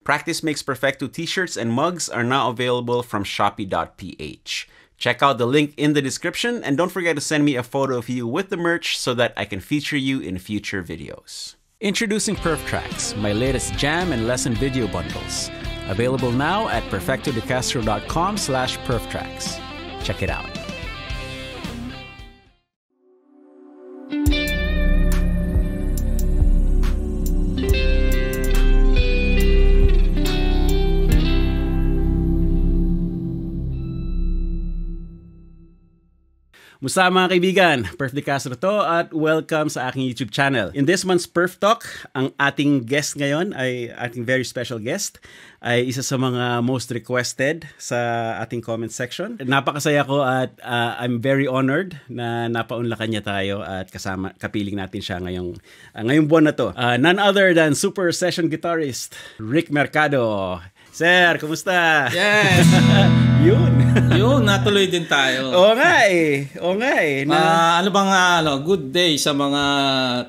Practice Makes Perfecto t-shirts and mugs are now available from Shopee.ph. Check out the link in the description and don't forget to send me a photo of you with the merch so that I can feature you in future videos. Introducing PerfTracks, my latest jam and lesson video bundles. Available now at perfectodecastro.com/perftracks. Check it out. Musta mga kaibigan, Perf De Castro to at welcome sa aking YouTube channel. In this month's Perf Talk, ang ating guest ngayon ay ating very special guest ay isa sa mga most requested sa ating comment section. Napakasaya ko at I'm very honored na napaunlakan niya tayo at kapiling natin siya ngayong buwan na to. None other than super session guitarist Rick Mercado. Sir, kumusta? Yes! Yun, natuloy din tayo. Oo nga eh. Ano bang good day sa mga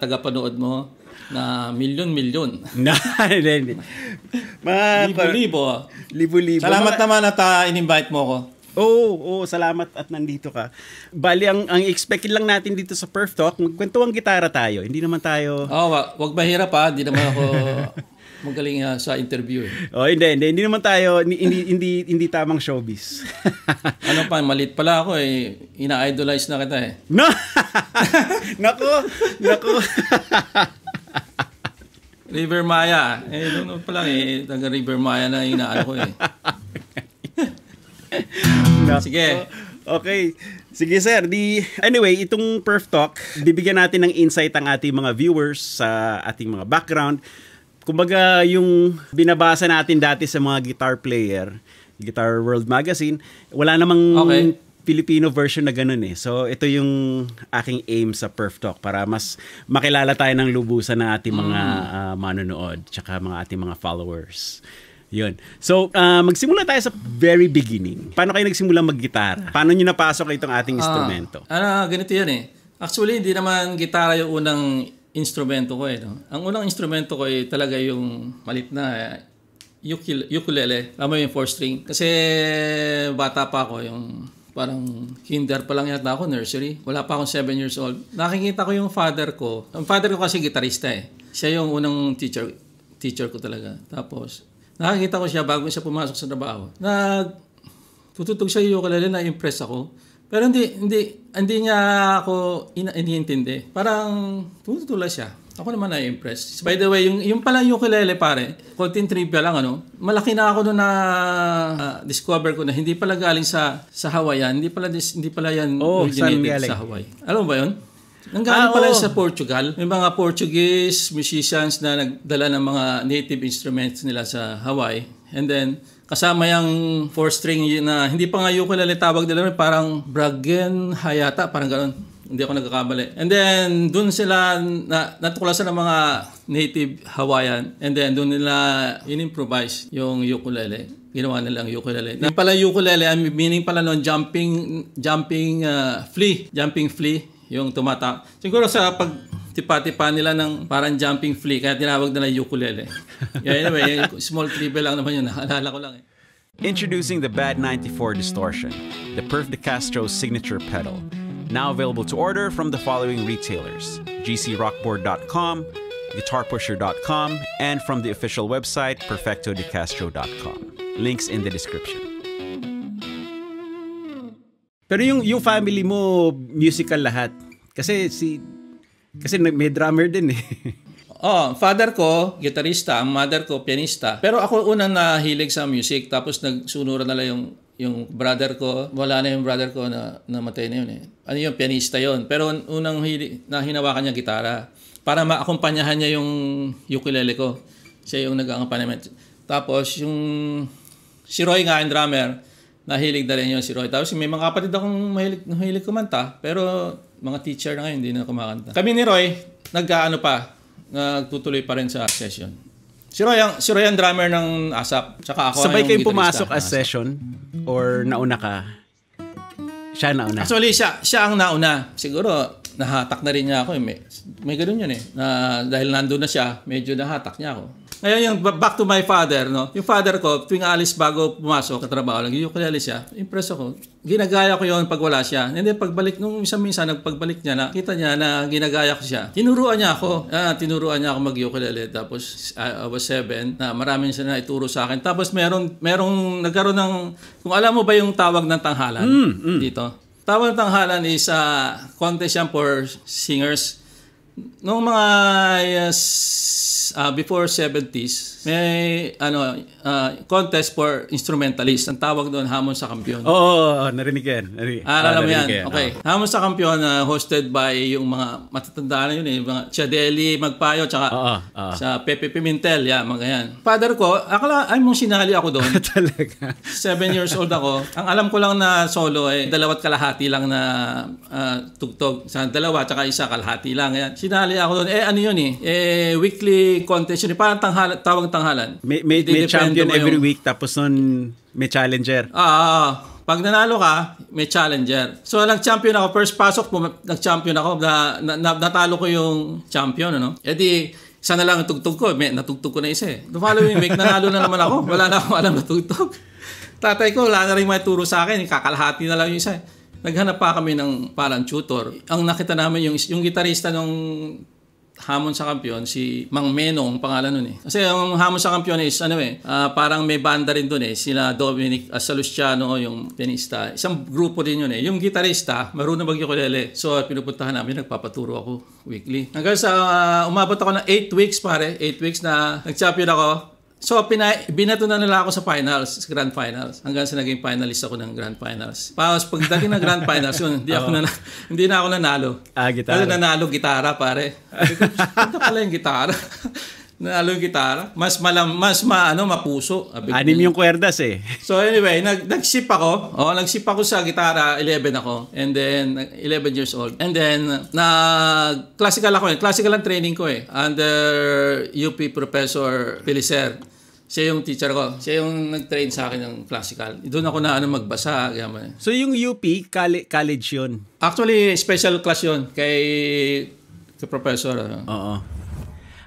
tagapanood mo na milyon-milyon? Libo-libo. Libo-libo. Salamat naman at in-invite mo ako. Oo, salamat at nandito ka. Bali, ang expected lang natin dito sa Perf Talk, magkwentuhang gitara tayo. Hindi naman tayo... wag mahirap ha. Hindi naman ako... magaling sa interview. Hindi naman tayo hindi tamang showbiz. Ano pa, malit pala ako eh. Ina-idolize na kita eh. No. Nako. River Maya. Doon pa lang eh, taga River Maya na inaano ko eh. Sige. Okay. Sige sir, anyway, itong Perf Talk, bibigyan natin ng insight ang ating mga viewers sa ating mga background. Kumbaga, yung binabasa natin dati sa mga guitar player, Guitar World Magazine, wala namang Filipino version na ganun eh. So, ito yung aking aim sa Perf Talk para mas makilala tayo ng lubusan ng ating mga manonood tsaka ating mga followers. Yun. So, magsimula tayo sa very beginning. Paano kayo nagsimula mag-gitara? Paano nyo napasok itong ating instrumento? Ganito yan eh. Actually, hindi naman gitara yung unang instrumento ko eh. No? Ang unang instrumento ko ay talaga yung malit na ukulele. Alam mo yung 4-string. Kasi bata pa ako, yung parang kinder pa lang yata ako, nursery. Wala pa akong 7 years old. Nakikita ko yung father ko. Ang father ko kasi gitarista eh. Siya yung unang teacher ko talaga. Tapos, nakikita ko siya bago siya pumasok sa trabaho. Tututog siya yung ukulele, na-impress ako. Pero hindi niya ako iniintindi. Parang tumutula siya. Ako naman na-impress. By the way, yung pala yung ukulele pare, konting trivia lang malaki na ako noon na discover ko na hindi pala galing sa Hawaii. Hindi pala yan originated sa Hawaii. Alam mo ba yun? Nanggaling pala sa Portugal. May mga Portuguese musicians na nagdala ng mga native instruments nila sa Hawaii. And then, kasama yung 4-string na hindi pa nga ukulele tawag nila, parang Bragen Hayata, parang gano'n. Hindi ako nagkakamali. And then, dun sila natuklasan ng mga native Hawaiian. And then, dun nila in-improvise yung ukulele. Ginawa nilang ukulele. Yung pala ukulele, meaning pala nun, jumping flea, yung tumata. Siguro sa tipa-tipa nila ng parang jumping flea, kaya tinawag nila ukulele. Anyway, small trivia lang naman yun. Naalala ko lang eh. Introducing the Bad 94 Distortion, the Perf De Castro signature pedal. Now available to order from the following retailers: gcrockboard.com, guitarpusher.com, and from the official website, perfectodecastro.com. Links in the description. Pero yung family mo, musical lahat. Kasi may drummer din eh. Father ko, gitarista. Ang mother ko, pianista. Pero ako unang nahilig sa music. Tapos nagsunuran na lang yung brother ko. Wala na yung brother ko na namatay na yun eh. Ano yung pianista yun. Pero unang hinawakan niya gitara. Para maakompanyahan niya yung ukulele ko. Siya yung nag-accompaniment. Tapos yung si Roy nga, yung drummer, nahilig na rin yun si Roy. Tapos may mga kapatid akong mahilig kumanta. Pero mga teacher na ngayon, hindi na kumakanta. Kami ni Roy, nagtutuloy pa rin sa session. Si Roy ang drummer ng ASAP. Tsaka ako sabay yung kayong pumasok as session? Or nauna ka? Siya nauna? Actually, siya ang nauna. Siguro, nahatak na rin niya ako. May ganun yun eh. Dahil nandun na siya, medyo nahatak niya ako. Ngayon yung back to my father, no? Yung father ko, tuwing alis bago pumasok, katrabaho, nag-ukulele siya. Impress ako. Ginagaya ko yon pag wala siya. And then pagbalik, nung minsan nagpagbalik niya, nakita niya na ginagaya ko siya. Tinuruan niya ako. Tinuruan niya ako mag-ukulele. Tapos I was 7, na maraming siya na ituro sa akin. Tapos merong nagkaroon ng, kung alam mo ba yung tawag ng tanghalan dito? Tawag ng tanghalan is contest yan for singers. Noong mga before 70s, may contest for instrumentalist. Ang tawag doon, Hamon sa Kampiyon. Oo, narinig yan. Alam mo yan. Okay. Hamon sa Kampiyon, hosted by yung mga matatanda na yun eh. Mga Chadeli Magpayo, tsaka sa Pepe Pimentel. Yan, mga yan. Father ko, ay mong sinali ako doon. Talaga? 7 years old ako. Ang alam ko lang na solo ay 2.5 lang na tugtog. Sa 2 tsaka 1 kalahati lang. Yan. Sinali ako doon. Ano yun eh? Weekly contest yun. Parang tawag tanghalan. May champion every week tapos nun may challenger. Pag nanalo ka, may challenger. So nag-champion ako. First pasok po, nag-champion ako. Natalo ko yung champion. Ano? E di, isa na lang ang tugtog ko. Natugtog ko na isa eh. The following week, nanalo na naman ako. Wala na akong alam na tugtog. Tatay ko, wala na rin may turo sa akin. Kakalahati na lang yung isa. Naghanap pa kami ng parang tutor. Ang nakita namin yung gitarista nung Hamon sa Kampiyon, si Mang Menong pangalan nun eh. Kasi yung Hamon sa Kampiyon is parang may banda rin dun eh. Sila Dominic Salustiano, yung pianista. Isang grupo din yun eh. Yung gitarista, marunong mag-ukulele. So pinupuntahan namin, nagpapaturo ako weekly. Hanggang sa umabot ako ng 8 weeks pare. 8 weeks na nag-champion ako. So, binato na nila ako sa finals, sa grand finals. Hanggang sa naging finalist ako ng grand finals. Tapos, pagdating ng grand finals, yun, hindi na ako nanalo. Gitara. Kasi nanalo gitara, pare. Ito pala yung gitara. Nanalo yung gitara. Mas mapuso. 6 yung kwerdas eh. So, anyway, nag-sip ako. Nag-sip ako sa gitara, 11 ako. And then, 11 years old. And then, classical ako eh. Classical ang training ko eh. Under UP Professor Pelicer. Siya yung teacher ko. Siya yung nag-train sa akin ng classical. Doon ako na magbasa. So yung UP, college yun? Actually, special class yun kay Professor.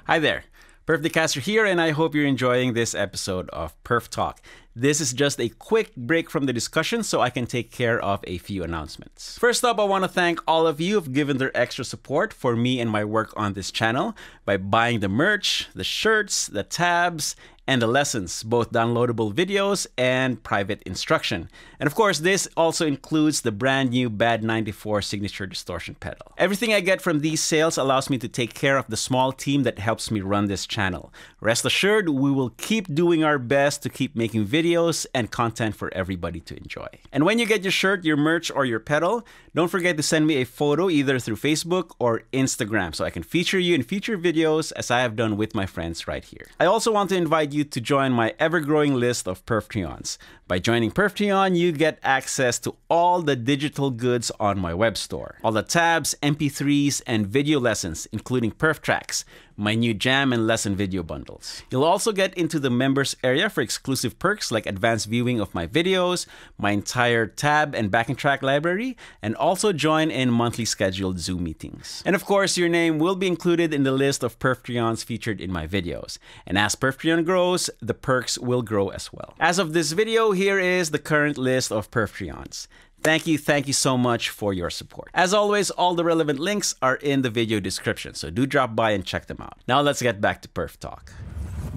Hi there. Perf Decaster here, and I hope you're enjoying this episode of Perf Talk. This is just a quick break from the discussion so I can take care of a few announcements. First up, I want to thank all of you who've given their extra support for me and my work on this channel by buying the merch, the shirts, the tabs, and the lessons, both downloadable videos and private instruction. And of course, this also includes the brand new BAD 94 signature distortion pedal. Everything I get from these sales allows me to take care of the small team that helps me run this channel. Rest assured, we will keep doing our best to keep making videos and content for everybody to enjoy. And when you get your shirt, your merch, or your pedal, don't forget to send me a photo either through Facebook or Instagram so I can feature you in future videos as I have done with my friends right here. I also want to invite you to join my ever-growing list of Perftreons. By joining Perftreon, you get access to all the digital goods on my web store. All the tabs, MP3s, and video lessons, including Perf Tracks, my new jam and lesson video bundles. You'll also get into the members area for exclusive perks like advanced viewing of my videos, my entire tab and backing track library, and also join in monthly scheduled Zoom meetings. And of course, your name will be included in the list of Perftreons featured in my videos. And as Perftreon grows, the perks will grow as well. As of this video, here is the current list of Perftreons. Thank you so much for your support. As always, all the relevant links are in the video description, so do drop by and check them out. Now let's get back to Perf Talk.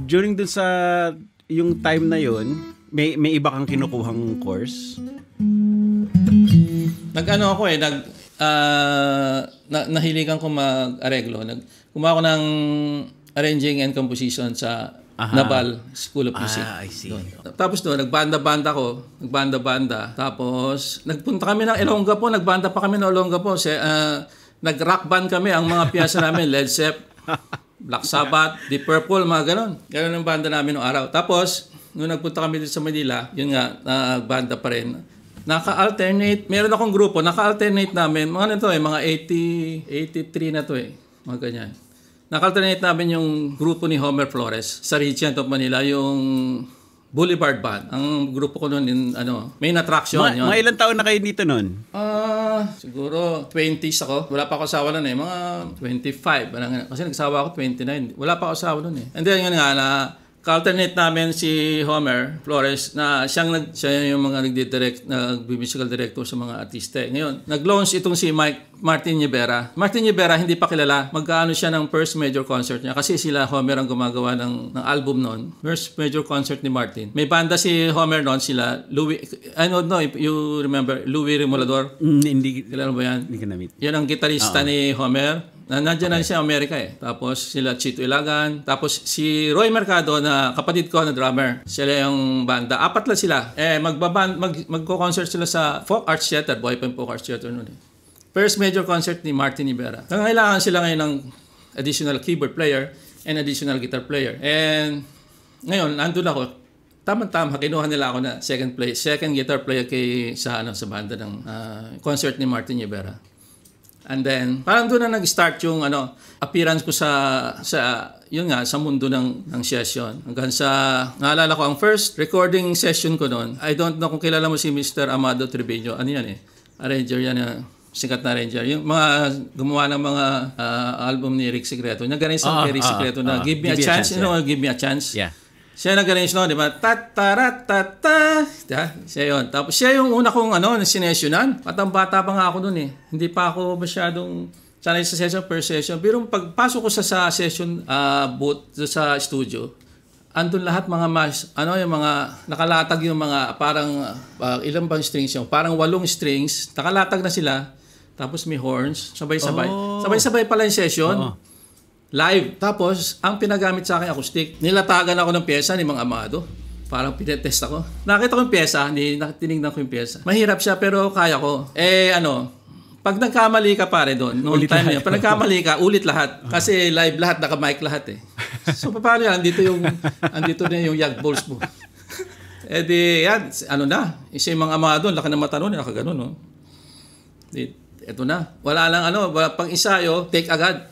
During dun sa yung time na yun, may iba kang kinukuhang course? Nahiligan ko mag-areglo. Kumuha ko ng arranging and composition sa Naval School of Music. I see. Doon. Tapos doon, nagbanda-banda. Tapos, nagpunta kami ng Olongapo. Nagbanda pa kami ng Olongapo. Nag-rock band kami. Ang mga piyasa namin, Led Zepp, Black Sabbath, Deep Purple, mga ganon. Ganon ang banda namin noong araw. Tapos, nung nagpunta kami dito sa Manila, yun nga, nagbanda pa rin. Naka-alternate. Meron akong grupo. Naka-alternate namin. Mga nito mga 83 na to mga ganyan. Naka-alternate namin yung grupo ni Homer Flores sa Region of Manila, yung Boulevard Band. Ang grupo ko noon, main attraction. yun. Mga ilang taon na kayo dito noon? Siguro 20s ako. Wala pa ako asawa noon eh. Mga 25. Kasi nagsawa ako 29. Wala pa ako asawa noon eh. And then yun nga na ka-alternate namin si Homer Flores na siya yung mga nag-musical director sa mga artiste. Ngayon, nag-launch itong si Martin Nievera. Martin Nievera, hindi pa kilala. Magkaano siya ng first major concert niya kasi sila Homer ang gumagawa ng album noon. First major concert ni Martin. May banda si Homer noon, sila Louis, I don't know if you remember, Louis Remolador. Hindi. Kilala mo ba yan? Hindi ka na-meet. Yan ang gitarista ni Homer. Nandiyan na siya Amerika eh. Tapos sila Chito Ilagan. Tapos si Roy Mercado na kapatid ko na drummer. Sila yung banda. 4 lang sila. Magko-concert sila sa Folk Arts Theater. Buhay pa yung Folk Arts Theater noon eh. First major concert ni Martin Nievera. Kailangan sila ngayon ng additional keyboard player and additional guitar player. And ngayon, nandun ako. Tama-tama, kinuha nila ako na second guitar player sa banda ng concert ni Martin Nievera. And then, parang doon na nag-start yung appearance ko sa mundo ng session. Hanggang sa, naalala ko, ang first recording session ko noon, I don't know kung kilala mo si Mr. Amado Treviño. Ano yan eh? Arranger yan, sikat na arranger. Yung mga gumawa ng mga album ni Rick Secreto. Nag-arrange kay Rick Secreto na Give Me a Chance. Give Me a Chance. Yeah. Siya nag-arrange noon, di ba? Ta-ta-ra-ta-ta. Siya yun. Tapos siya yung una kong sinesyonan. Bata pa nga ako noon eh. Hindi pa ako masyadong sanay sa session per session. Pero pagpasok ko sa session booth sa studio, andun lahat yung mga nakalatag yung mga parang ilang bang strings yung parang 8 strings. Nakalatag na sila. Tapos may horns. Sabay-sabay. Sabay-sabay pala yung session. Live. Tapos, ang pinagamit sa akin acoustic, nilatagan ako ng pyesa ni Mang Amado. Parang pinetest ako. Nakita ko yung pyesa, tinignan ko yung pyesa. Mahirap siya pero kaya ko. Pag nagkamali ka pare doon, noong time na yun, pag nagkamali ka, ulit lahat. Kasi live lahat, naka-mic lahat eh. So, paano yan? Andito na yung yag balls mo. Isa yung Mang Amado, laki ng mata noon, nakaganon, no? Ito na. Wala lang pag isayo, take agad.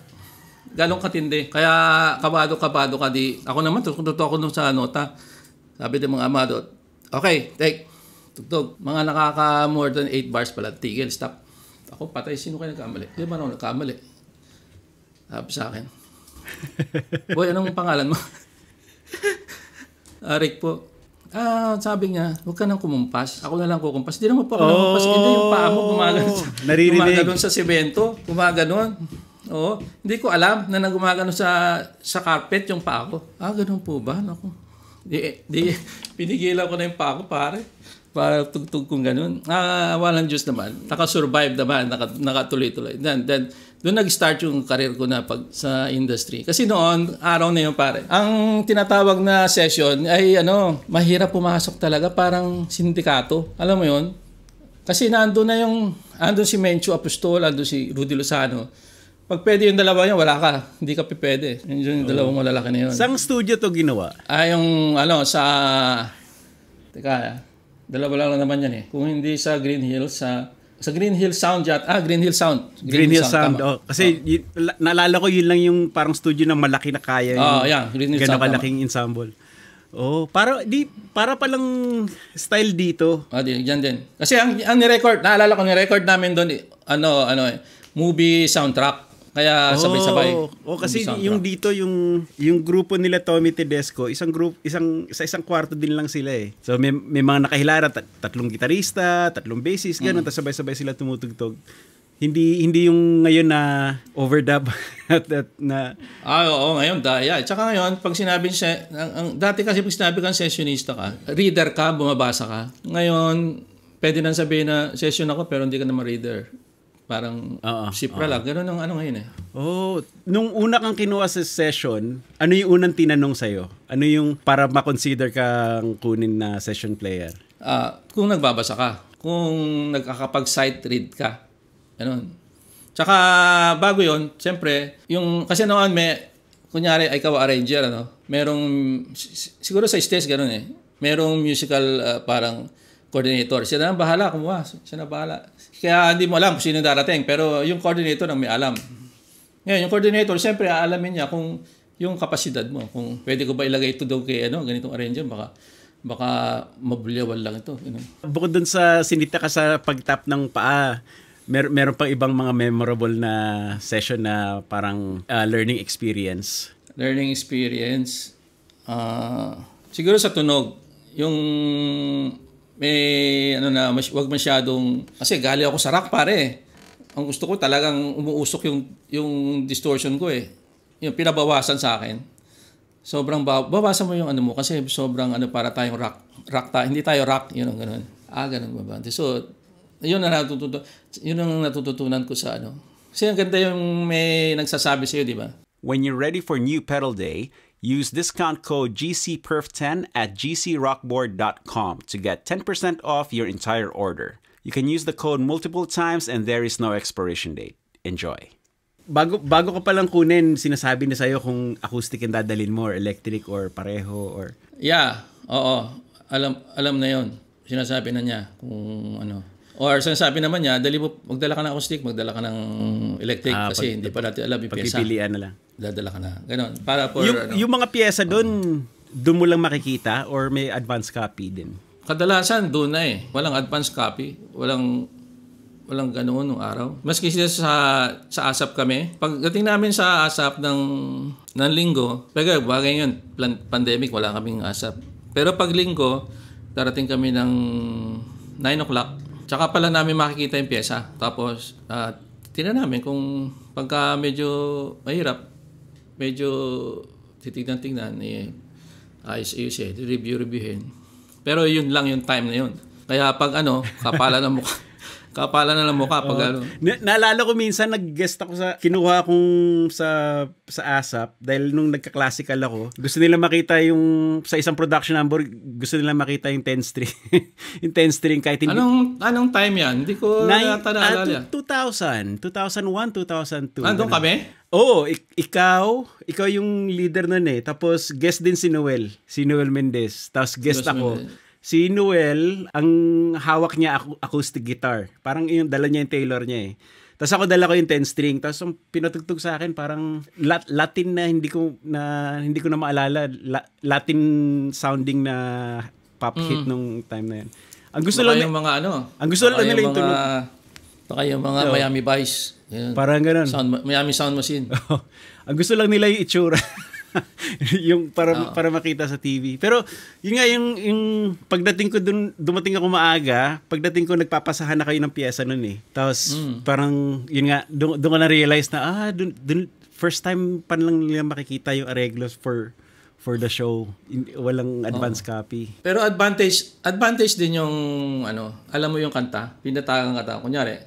Ganong katindi. Kaya kabado ka di. Ako naman, totoo ako nung sa nota. Sabi ng mga Amado, okay, take. Tugtog. Mga nakaka more than 8 bars pala. Tigil, stop. Ako, patay. Sino kayo nagkamali? Di ba ako nagkamali? Sabi sa akin. Boy, anong pangalan mo? Rick po. Sabi niya, huwag ka nang kumumpas. Ako na lang kukumpas. Hindi naman po ako kumumpas. Hindi yung paa mo gumagano sa semento. Gumagano. Oo. Hindi ko alam na nagumagano sa carpet yung paa ko. Ganun po ba? Naku. Pinigilan ko na yung paa ko, pare. Para tugtog kong ganun. Walang Diyos naman. Nakasurvive naman. Nakatuloy-tuloy. Then, doon nag-start yung career ko na sa industry. Kasi noon, araw na yun, pare. Ang tinatawag na session ay mahirap pumasok talaga. Parang sindikato. Alam mo yun? Kasi nandun si Mencho Apostol, nandun si Rudy Lozano. Pag pwede yung dalawa yan, wala ka. Hindi ka pwede. Yung dalawang malalaki na yun. Saan studio to ginawa? Dalawa lang naman yan eh. Kung hindi sa Green Hills, sa Green Hill Sound Green Hill Sound. Green Hill Sound. Kasi naalala ko yun lang yung parang studio na malaki na kaya. Green Hill Sound. Gano'ng ensemble. Para palang style dito. Yan din. Kasi ang ni-record, naalala ko ni-record namin doon movie soundtrack. Kaya sabay-sabay. Kasi yung dito yung grupo nila Tommy Tedesco, isang kwarto din lang sila eh. So may mga nakahilala, 3 gitarista, 3 bassist, ganun, tapos sabay-sabay sila tumutugtog. Hindi yung ngayon na overdub na ngayon daya. Tsaka ngayon pag sinabi siya, dati kasi pag sinabi kang sessionista ka, reader ka, bumabasa ka. Ngayon pwede nang sabihin na session ako pero hindi ka naman reader. Parang sipra lang. Ganun ang ngayon eh. Nung una kang kinuha sa session, ano yung unang tinanong sa'yo? Ano yung para makonsider kang kunin na session player? Kung nagbabasa ka. Kung nagkakapag-sight read ka. Ganun. Tsaka bago yun, siyempre, kasi noon kunyari, ikaw arranger, merong, siguro sa stage ganun eh. Merong musical parang coordinator. Siya na bahala, kumuha. Siya na bahala. Kaya hindi mo alam kung sino darating. Pero yung coordinator ang may alam. Ngayon, yung coordinator, siyempre, aalamin niya kung yung kapasidad mo. Kung pwede ko ba ilagay ito daw kay ganitong arranger, baka baka mabulyawan lang ito. You know? Bukod dun sa sinita ka sa pag-tap ng paa, meron pang ibang mga memorable na session na parang learning experience. Learning experience, siguro sa tunog, yung may wag masyadong, kasi gali ako sa rock pare. Ang gusto ko talagang umuusok yung distortion ko eh. Yung pinabawasan sa akin. Sobrang bawasan mo yung mo kasi sobrang para tayong rock hindi tayo rock, yun ang ganun. Ganun ba? So, yun ang natututunan ko sa Kasi ang ganda yung may nagsasabi sa'yo, di ba? When you're ready for new pedal day, use discount code GCPerf10 at gcrockboard.com to get 10% off your entire order. You can use the code multiple times and there is no expiration date. Enjoy. Bago ka palang kunin, sinasabi na sa'yo kung acoustic ang dadalhin mo or electric or pareho or... Yeah, oo. Alam na yon. Sinasabi na niya kung ano. Or sinasabi naman niya, magdala ka ng acoustic, magdala ka ng electric kasi hindi pa natin alam yung pyesa. Pagpipilian na lang. Dadala ka na. Ganon. Para for, yung mga pyesa doon mo lang makikita or may advance copy din? Kadalasan doon na eh. Walang advance copy. Walang ganoon nung araw. Maski sa ASAP kami. Pagdating namin sa ASAP ng linggo, bagay yun, pandemic, wala kaming ASAP. Pero pag linggo, darating kami ng 9 o'clock. Tsaka pala namin makikita yung pyesa. Tapos, tingnan namin kung pagka medyo mahirap, medyo titignan-tignan, ayos-ayos reviewin. Pero yun lang yung time na yun. Kaya pag kapalan ng mukha. Kapalan na lang mukha pag Naalala ko minsan nag-guest ako kinuha kong sa ASAP dahil nung nagka-classical ako, gusto nila makita yung sa isang production number, gusto nila makita yung 10 string. Yung 10 string kahit hindi. Anong time yan? Hindi ko naalala. 2001, 2002. Nandun kami? Oo, ikaw yung leader nun eh. Tapos guest din si Noel Mendez. Tapos guest ako. Si Noel, ang hawak niya acoustic guitar. Parang yung dala niya yung Taylor niya eh. Tapos ako dala ko yung 10 string. Tapos yung pinatugtog sa akin parang Latin na hindi ko na maalala. Latin sounding na pop hit nung time na yan. Ang gusto lang yung mga Ang gusto lang nila yung tunog. Baka yung mga Miami Vice. Yan. Parang ganun. Miami Sound Machine. Ang gusto lang nila yung itsura. Yung para makita sa TV. Pero yun nga yung pagdating ko dumating ako maaga, pagdating ko nagpapasahan na kayo ng piyesa noon eh. Tapos parang yun nga doon ko na realize na first time pa lang nila makikita yung arreglos for the show. Walang advance copy. Pero advantage din yung alam mo yung kanta, pinatagang kanta. Kunyari,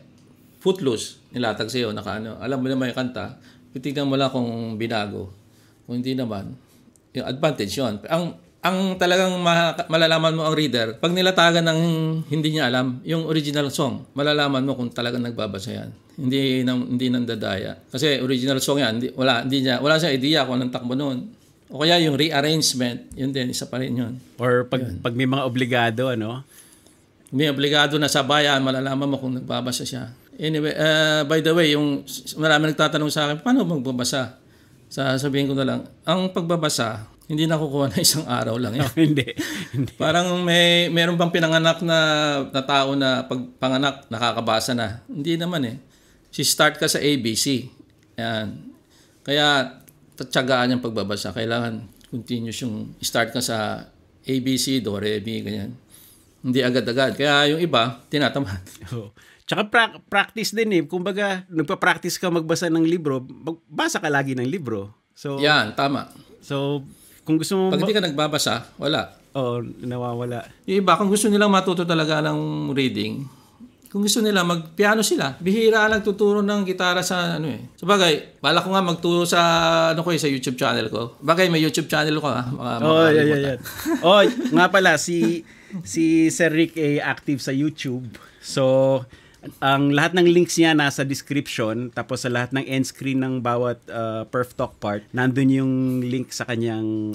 Footloose, nilatag sa'yo, alam mo naman yung kanta, titignan mo lang kung binago. Kung hindi naman, yung advantage yun. Ang talagang malalaman mo ang reader, pag nilatagan ng hindi niya alam, yung original song, malalaman mo kung talagang nagbabasa yan. Hindi nandadaya. Kasi original song yan, wala siyang idea kung anong takbo noon. O kaya yung rearrangement, yun din, isa pa rin yun. Or pag may mga obligado, may obligado na sa bayan, malalaman mo kung nagbabasa siya. Anyway, by the way, yung marami nagtatanong sa akin, paano magbabasa? Sabihin ko na lang, ang pagbabasa, hindi nakukuha na isang araw lang yan. Hindi. Parang meron bang pinanganak na tao na pagpanganak, nakakabasa na? Hindi naman eh. Start ka sa ABC. Yan. Kaya, tatsagaan yung pagbabasa. Kailangan continuous yung start ka sa ABC, Do, Re, Mi, ganyan. Hindi agad-agad. Kaya yung iba, tinatamad. Tsaka practice din eh. Kumbaga, nagpa-practice ka magbasa ng libro, magbasa ka lagi ng libro. So, yan, tama. So, kung gusto mo... Pag hindi ka nagbabasa, wala. Oo, nawawala. Yung iba, kung gusto nilang matuto talaga ng reading, kung gusto nila, magpiano sila. Bihira lang tuturo ng gitara sa So bagay, bala ko nga magturo sa sa YouTube channel ko. Bagay, may YouTube channel ko yeah. Nga pala, si Sir Rick ay active sa YouTube. So, ang lahat ng links niya nasa description, tapos sa lahat ng end screen ng bawat Perf Talk part, nandun yung link sa kanyang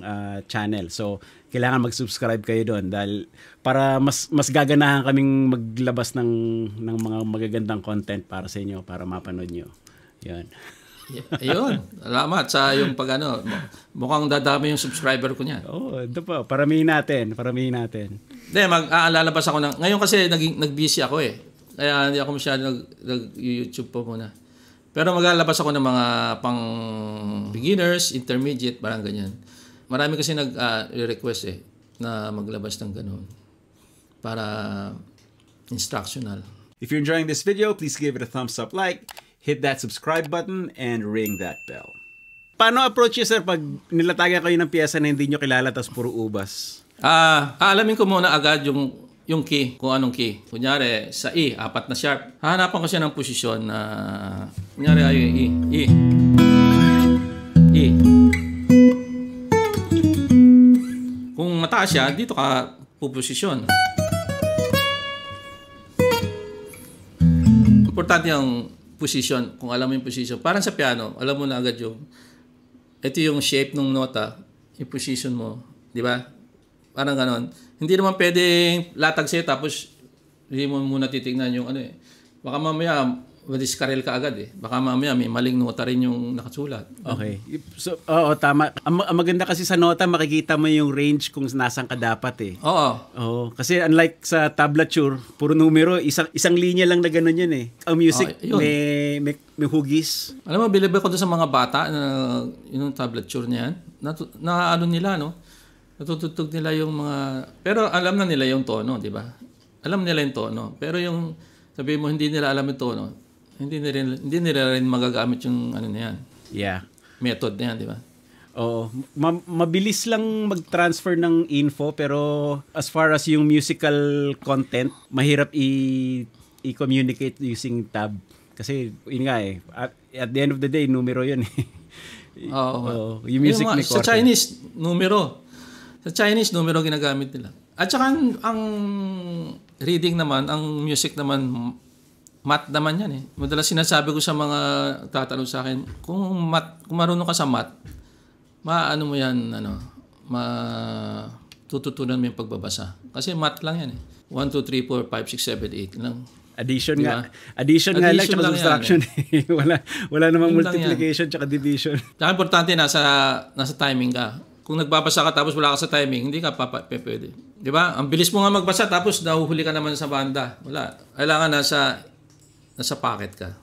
channel. So, kailangan mag-subscribe kayo doon dahil para mas gaganahan kaming maglabas ng mga magagandang content para sa inyo, para mapanood nyo. Yan. Ayun. Salamat sa yung mukhang dadami yung subscriber ko niyan. Ito pa. Paramihin natin. Hindi, lalabas ako ngayon kasi nag-busy ako eh. Kaya hindi ako masyado nag-YouTube po muna. Pero maglalabas ako ng mga pang beginners, intermediate, parang ganyan. Marami kasi nag-request na maglabas ng ganun. Para instructional. If you're enjoying this video, please give it a thumbs up like, hit that subscribe button, and ring that bell. Paano approach nyo, sir, pag nilatagan kayo ng piyesa na hindi nyo kilala tapos puro ubas? Aalamin ko muna agad yung key, kung anong key. Kunyari, sa E, 4 na sharp. Hahanapan ko siya ng posisyon na, kunyari ay E. Kung mataas siya, dito ka puposisyon. Importante yung position, kung alam mo yung position. Parang sa piano, alam mo na agad ito yung shape ng nota, yung position mo. Di ba? Parang ganon. Hindi naman pwedeng latag sa'yo tapos hindi mo muna titignan yung Baka mamaya, madiskarel ka agad Baka mamaya may maling nota rin yung nakasulat. Okay. So, tama. Ang maganda kasi sa nota, makikita mo yung range kung nasaan ka dapat Oo. Kasi unlike sa tablature, puro numero, isang linya lang na gano'n yun Ang music, may hugis. Alam mo, bilib ko doon sa mga bata na yung tablature niyan, na nila, no? Natutugtog nila yung mga... Pero alam na nila yung tono, di ba? Alam nila yung tono. Pero yung sabi mo, hindi nila alam yung tono, hindi nila rin magagamit yung na yan. Yeah. Method na yan, di ba? Oo. Mabilis lang mag-transfer ng info, pero as far as yung musical content, mahirap i-communicate using tab. Kasi, yun nga at the end of the day, numero yun Oo. Yung music may sa Chinese, numero. Sa Chinese, numero ginagamit nila. At saka ang reading naman, ang music naman, math naman yan Madalas sinasabi ko sa mga tatanong sa akin, kung marunong ka sa math, maano mo yan, tututunan mo yung pagbabasa. Kasi math lang yan 1, 2, 3, 4, 5, 6, 7, 8 lang. Addition diba? Addition nga lang, tsaka subtraction. wala namang multiplication tsaka division. Tsaka importante, nasa timing ka. Kung nagbabasa ka tapos wala ka sa timing, hindi ka pwede. Di ba? Ang bilis mo nga magbasa tapos nahuhuli ka naman sa banda. Wala. Kailangan nasa pocket ka.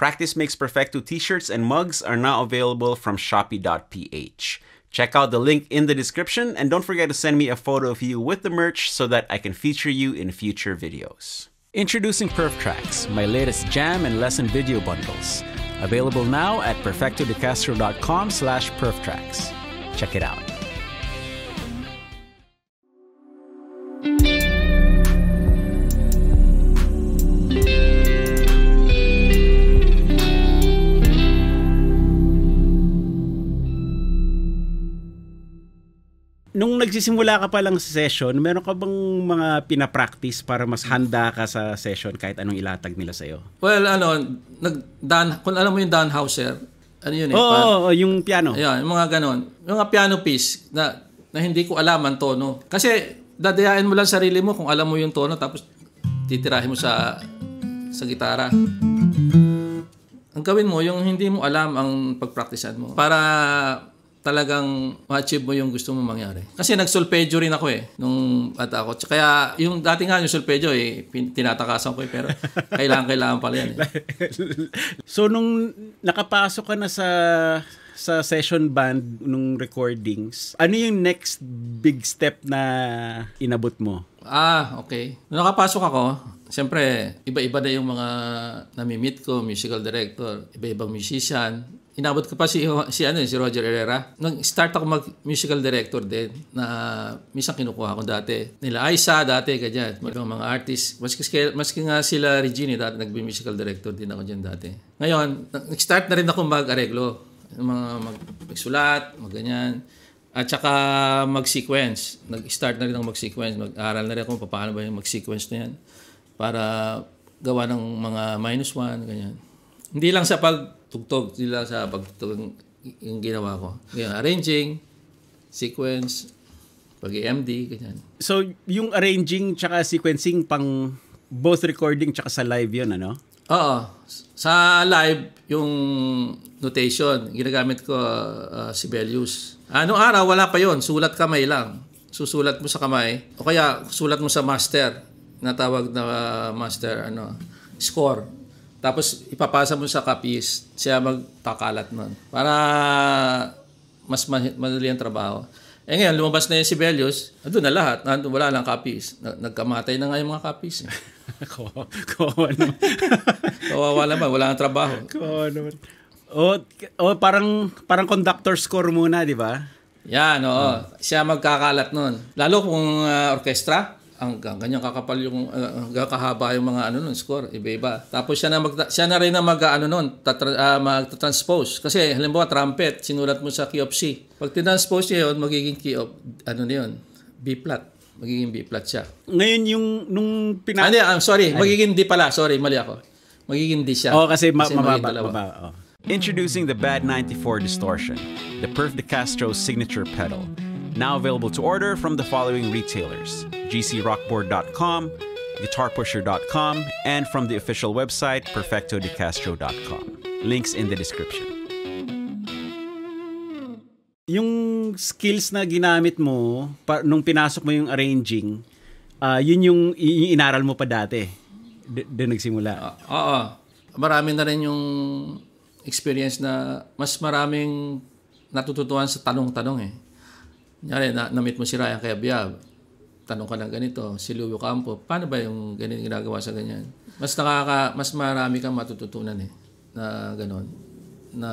Practice Makes Perfecto t-shirts and mugs are now available from Shopee.ph. Check out the link in the description and don't forget to send me a photo of you with the merch so that I can feature you in future videos. Introducing PerfTracks, my latest jam and lesson video bundles. Available now at perfectodecastro.com/perftracks. Check it out. Nung nagsisimula ka pa lang sa session, meron ka bang mga pinapractice para mas handa ka sa session kahit anong ilatag nila sa'yo? Well, kung alam mo yung Dannhauser, yun yung piano. Ayan, yung mga ganon. Yung mga piano piece na hindi ko alam ang tono. Kasi dadayain mo lang sarili mo kung alam mo yung tono tapos titirahin mo sa gitara. Ang gawin mo, yung hindi mo alam ang pagpraktisan mo. Para talagang ma-achieve mo yung gusto mo mangyari. Kasi nag-solfeggio rin ako nung bata ako. Kaya yung dati nga yung solfeggio tinatakasan ko pero kailangan pala yan So nung nakapasok ka na sa session band nung recordings, ano yung next big step na inabot mo? Okay. Nung nakapasok ako, siyempre iba-iba na yung mga nami-meet ko, musical director, iba-ibang musician. Inabot ko pa si Roger Herrera. Nag-start ako mag-musical director din na minsan kinukuha ko dati. Nila Aiza dati, ganyan. Mga artists. Maski nga sila Regine dati, nag-musical director din ako dyan dati. Ngayon, nag-start na rin ako mag-areglo. Magsulat, ganyan. At saka mag-sequence. Nag-start na rin ako mag-sequence. Mag-aral na rin ako paano ba yung mag-sequence na yan. para gawa ng mga -1, ganyan. Hindi lang sa pagtugtog, hindi lang sa pagtugtog yung ginawa ko. Ganyan, arranging, sequence, pag-EMD, ganyan. So, yung arranging tsaka sequencing pang both recording tsaka sa live yun, ano? Oo. Sa live, yung notation, ginagamit ko Sibelius. Anong araw, wala pa yon, sulat kamay lang. Susulat mo sa kamay, o kaya sulat mo sa master, natawag na master, score. Tapos ipapasa mo sa kapis, siya magkakalat nun. Para mas madali ang trabaho. Ngayon, lumabas na yung Sibelius, doon na lahat, wala lang kapis. Nagkamatay na nga yung mga kapis. Kawawa naman. Kawawa naman, wala nang trabaho. Kawawa naman. Parang conductor score muna, di ba? Yan, oo. Siya magkakalat nun. Lalo kung orkestra, ang ganyan kakapal yung kakahaba yung mga score, iba-iba. Tapos siya na rin na mag-transpose. Kasi halimbawa trumpet, sinulat mo sa key of C. Pag tinranspose niya yun, magiging key of B flat. Magiging B flat siya. Ngayon yung nung magiging D pala. Sorry, mali ako. Magiging D siya. Kasi mababa. Oh. Introducing the Bad 94 Distortion, the Perf de Castro's signature pedal. Now available to order from the following retailers: gcrockboard.com, guitarpusher.com, and from the official website perfectodecastro.com. Links in the description. Yung skills na ginamit mo nung pinasok mo yung arranging, yun yung inaral mo pa dati. Doon nagsimula. Oo. Marami na rin yung experience na mas maraming natututuan sa tanong-tanong eh. Kunyari, na-meet mo si Ryan Cayabyab, tanong ka ng ganito, si Louie Ocampo, paano ba yung ganito ginagawa sa ganyan? Mas marami kang matututunan eh, na gano'n, na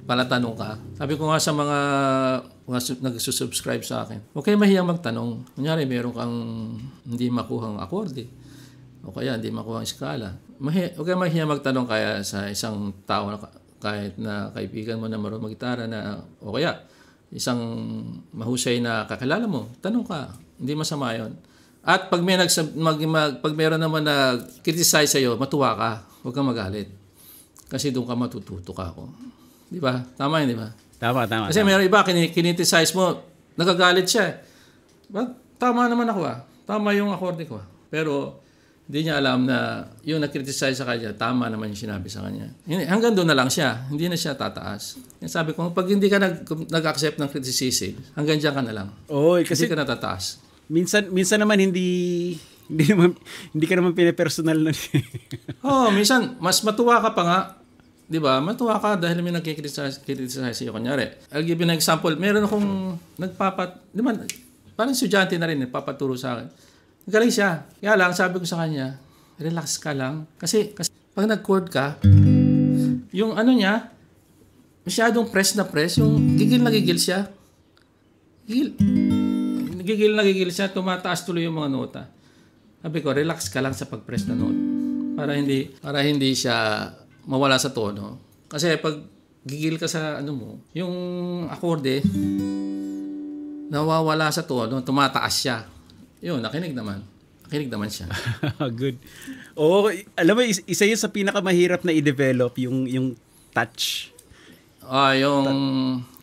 palatanong ka. Sabi ko nga sa mga nagsusubscribe sa akin, huwag kayo mahiyang magtanong. Kunyari, meron kang hindi makuhang akorde, o kaya hindi makuhang skala. Huwag kayo mahiyang magtanong kaya sa isang tao na kahit na kaibigan mo na marunong mag-gitara na, o kaya isang mahusay na kakilala mo, tanong ka. Hindi masama yun. At pag meron naman na criticize sa'yo, matuwa ka. Huwag kang magalit. Kasi doon ka matututo ka ako. Di ba? Tama yun, di ba? Tama. Kasi meron iba, kiniticize mo, nagagalit siya. Tama naman ako Tama yung akorde ko Pero hindi niya alam na yung nag-criticize sa kanya, tama naman yung sinabi sa kanya. Hanggang doon na lang siya. Hindi na siya tataas. Sabi ko, pag hindi ka nag-accept ng criticism, hanggang dyan ka na lang. Kasi hindi ka natataas. Minsan naman hindi ka naman pinapersonal na. Minsan mas matuwa ka pa nga. 'Di ba? Matuwa ka dahil may nagki-criticize sa iyo. Kunyari, I'll give you an example. Meron akong di ba, parang estudyante na rin, papaturo sa akin. Galing siya. Kaya lang, sabi ko sa kanya, relax ka lang. Kasi pag nag-chord ka, yung niya, masyadong press na press, yung gigil na gigil siya. Gigil na gigil siya, tumataas tuloy yung mga nota. Sabi ko, relax ka lang sa pag-press na note. Para hindi siya mawala sa tono. Kasi pag gigil ka sa yung akorde, nawawala sa tono, tumataas siya. Yun, nakinig naman siya. Good. Alam mo, isa yun sa pinakamahirap na i-develop, yung touch. Yung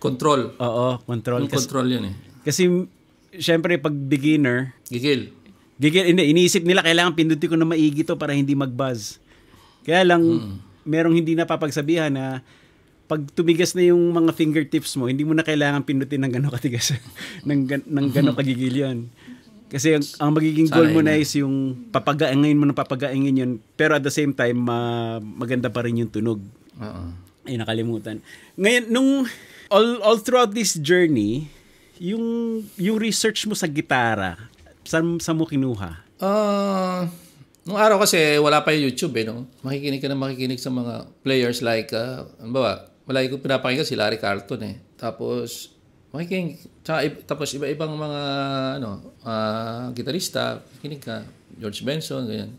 control. Oo, control. Yung control yun eh. Kasi, syempre, pag beginner, Gigil, iniisip nila, kailangan pindutin ko na maigi to para hindi mag-buzz. Kaya lang, merong hindi napapagsabihan na pag tumigas na yung mga fingertips mo, hindi mo na kailangan pindutin ng gano'ng katigas, ng gano'ng kagigil yun. Kasi ang magiging goal mo na is yung papagaingin mo na papagaingin yun, pero at the same time, maganda pa rin yung tunog. Ay, nakalimutan. Ngayon, nung all throughout this journey, yung research mo sa gitara, saan mo kinuha? Nung araw kasi wala pa yung YouTube no? Makikinig sa mga players like, wala ko pinapakinggan si Larry Carlton Tapos, tapos iba-ibang mga gitarista, makikinig ka, George Benson, ganyan.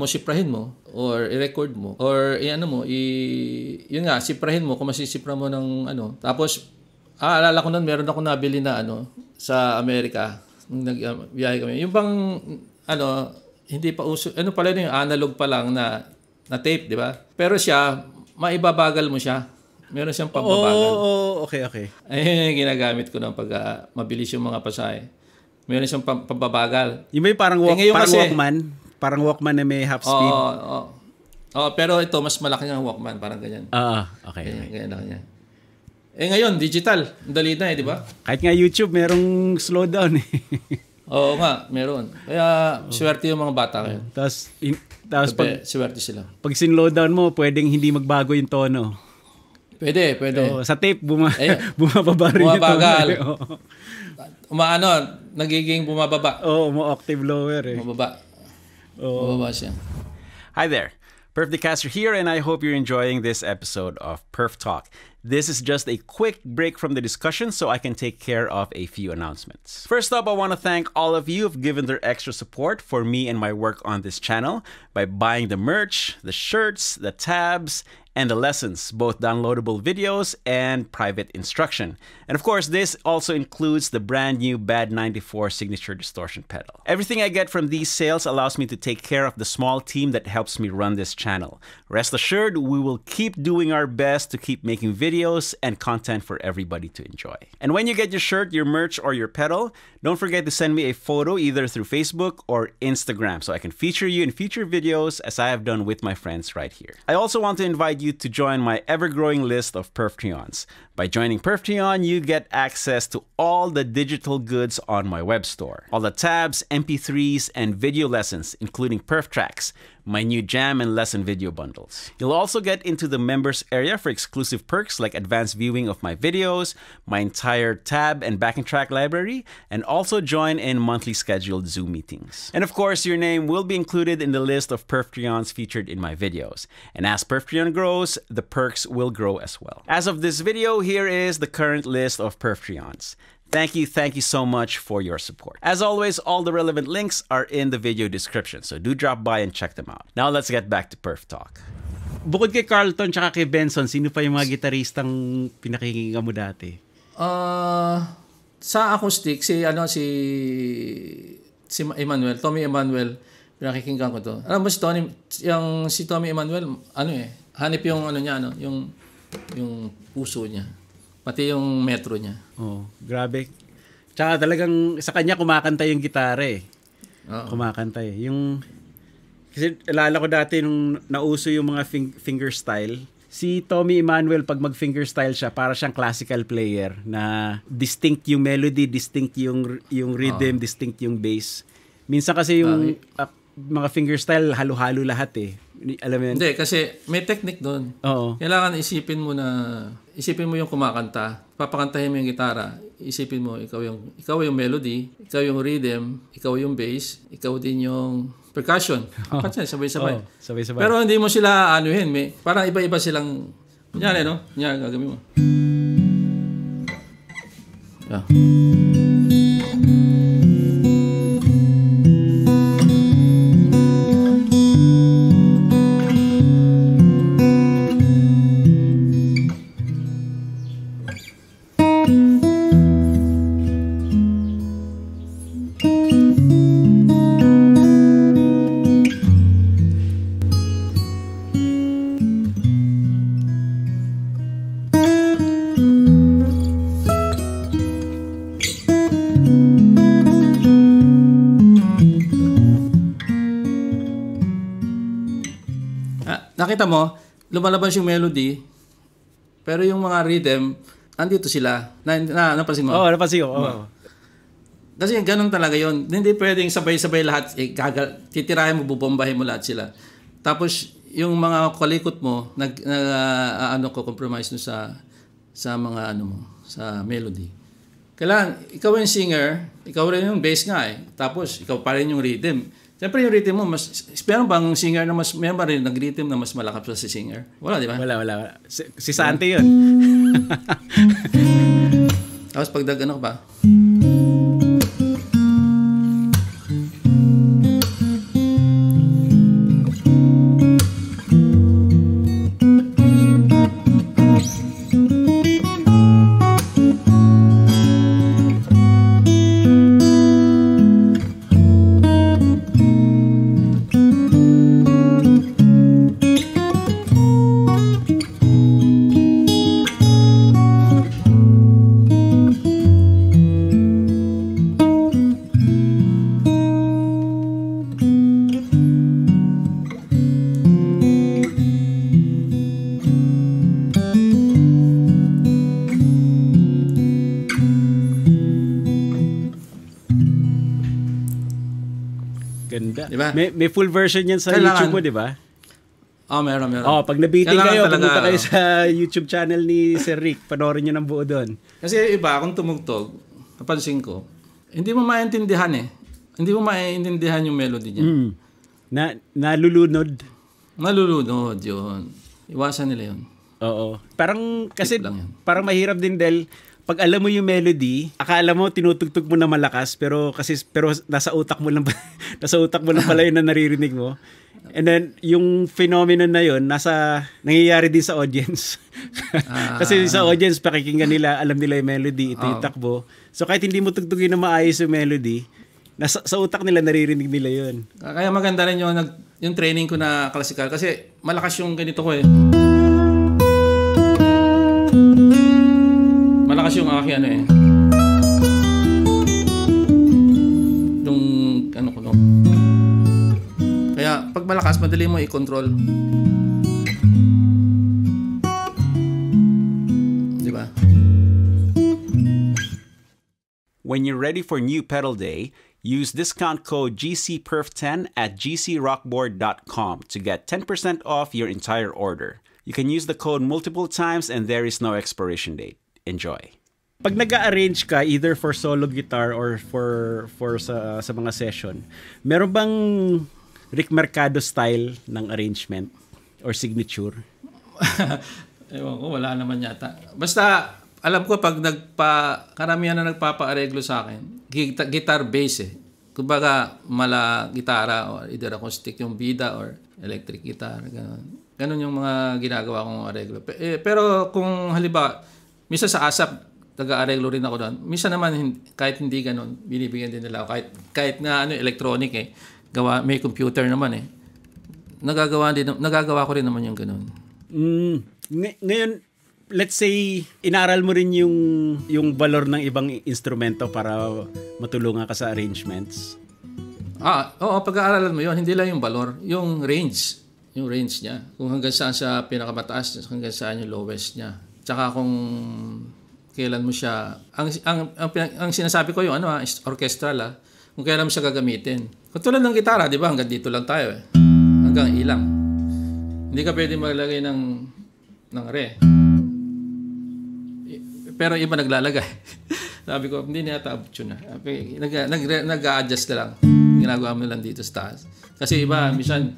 Siprahin mo, or i-record mo, or yun nga, siprahin mo, kung masisipra mo ng Tapos, alala ko nun, meron ako nabili na sa Amerika, nung nag-biyahe kami. Yung bang, hindi pa uso. Ano pala yung analog pa lang na tape, di ba? Pero siya, maibabagal mo siya. Meron siyang pampabagal. Okay. Ayun yung ginagamit ko ng pag mabilis yung mga pasahe. Meron siyang pampabagal. Yung may parang, Walkman? Parang Walkman na may half speed? Pero ito, mas malaki ng Walkman. Parang ganyan. Okay. Ganyan lang yan. Ngayon, digital. Dali na di ba? Kahit nga YouTube, merong slowdown eh. Oo nga, meron. Kaya, swerte yung mga bata ngayon. Tapos swerte sila. Pag sinlowdown mo, pwedeng hindi magbago yung tono. Pwede. Sa tape, bumababa rin yung tono. Nagiging bumababa. Octave lower eh. Bumababa siya. Hi there. Perf Decaster here, and I hope you're enjoying this episode of Perf Talk. This is just a quick break from the discussion so I can take care of a few announcements. First up, I want to thank all of you who've given their extra support for me and my work on this channel by buying the merch, the shirts, the tabs, and the lessons, both downloadable videos and private instruction. And of course, this also includes the brand new BAD 94 signature distortion pedal. Everything I get from these sales allows me to take care of the small team that helps me run this channel. Rest assured, we will keep doing our best to keep making videos and content for everybody to enjoy. And when you get your shirt, your merch, or your pedal, don't forget to send me a photo either through Facebook or Instagram so I can feature you in future videos as I have done with my friends right here. I also want to invite you to join my ever-growing list of Perftreons. By joining Perftreon, you get access to all the digital goods on my web store. All the tabs, MP3s, and video lessons, including Perf Tracks, my new jam and lesson video bundles. You'll also get into the members area for exclusive perks like advanced viewing of my videos, my entire tab and backing track library, and also join in monthly scheduled Zoom meetings. And of course, your name will be included in the list of Perftreons featured in my videos. And as Perftreon grows, the perks will grow as well. As of this video, here is the current list of Perftreons. Thank you so much for your support. As always, all the relevant links are in the video description, so do drop by and check them out. Now let's get back to Perf Talk. Bukod kay Carlton tsaka kay Benson, sino pa yung mga gitaristang pinakikinggan mo dati? Sa acoustic, si Emmanuel, Tommy Emmanuel, pinakikinggan ko to. Alam mo si Tommy Emmanuel, hanip yung yung puso niya. Pati yung metro niya. Grabe. Tsaka talagang sa kanya kumakanta yung gitara eh. Kumakanta eh. Kasi alala ko dati nung nauso yung mga finger style, si Tommy Emmanuel pag mag-finger style siya, para siyang classical player na distinct yung melody, distinct yung rhythm, distinct yung bass. Minsan kasi yung mga finger style halo-halo lahat eh. Alam mo yun? Hindi, kasi may technique doon. Kailangan isipin mo yung kumakanta, papakantahin mo yung gitara, isipin mo ikaw yung melody, ikaw yung rhythm, ikaw yung bass, ikaw din yung percussion. Sabay-sabay. Sabay-sabay. Pero hindi mo sila parang iba-iba silang kunyari, no? Kunyari, gagawin mo. Yeah. Nakita mo, lumalabas yung melody, pero yung mga rhythm, andito sila. Napansin mo? Napansin ko. Kasi ganun talaga yon. Hindi pwedeng sabay-sabay lahat. Titirahin mo, bubombahin mo lahat sila. Tapos, yung mga kalikot mo, compromise mo sa mga sa melody. Kailangan, ikaw yung singer, ikaw rin yung bass nga eh. Tapos, ikaw pa rin yung rhythm. Siyempre yung rhythm mo, meron bang singer na meron ba rin nag-rhythm na mas malakap sa si singer? Wala, di ba? Wala. Si Sante yun. Tapos pagdag ba? Ganda. Diba? May full version yan sa Kailangan. YouTube mo, di ba? Meron. Pag nabiting kayo, Kailangan pumunta kayo sa YouTube channel ni Sir Rick. Panoorin nyo ng buo doon. Kasi iba, kung tumugtog, napansin ko, hindi mo maintindihan eh. Hindi mo maintindihan yung melody niya. Nalulunod. Nalulunod yun. Iwasan nila yun. Oo. Parang, kasi, lang yan. parang mahirap din dahil, pag alam mo yung melody, akala mo tinutugtog mo na malakas pero nasa utak mo lang pala yun na naririnig mo. And then yung phenomenon na yun nangyayari din sa audience. Kasi sa audience pakikinggan nila, alam nila yung melody, ito yung takbo. So kahit hindi mo tugtugin na maayos yung melody, sa utak nila naririnig nila yun. Kaya maganda rin yung training ko na classical kasi malakas yung ganito ko eh. Malakas yung aking ano eh. Yung ano ko no. Kaya pag malakas, madali mo i-control. Diba? When you're ready for new pedal day, use discount code GCPerf10 at gcrockboard.com to get 10% off your entire order. You can use the code multiple times and there is no expiration date. Enjoy. Pag nag-arrange ka either for solo guitar or for sa mga session, meron bang Rick Mercado style ng arrangement or signature? Ewan ko, wala naman yata. Basta alam ko pag karamihan na nagpapa-areglo sa akin, guitar bass eh. Kumbaga gitara or either acoustic yung bida or electric guitar, ganun yung mga ginagawa kong areglo. Pero kung halimbawa minsan sa ASAP, taga-areglo rin ako doon. Minsan naman, kahit hindi ganun, binibigyan din nila ako. Kahit nga electronic eh, may computer naman eh. Nagagawa ko rin naman yung ganun. Ngayon, let's say, inaral mo rin yung valor ng ibang instrumento para matulungan ka sa arrangements. Oo, pag-aaralan mo yun, hindi lang yung valor, yung range. Yung range niya. Kung hanggang saan siya pinakamataas, hanggang saan yung lowest niya. Tsaka kung kailan mo siya ang sinasabi ko yung orchestral kung kailan mo siya gagamitin. Katulad ng gitara, di ba? Hanggang dito lang tayo eh. Hanggang ilang. Hindi ka pwede maglagay ng re. Pero iba naglalagay. Sabi ko, hindi na yata abot yun. Nag-a-adjust na lang. Ginagawa mo lang dito sa taas. Kasi iba, minsan,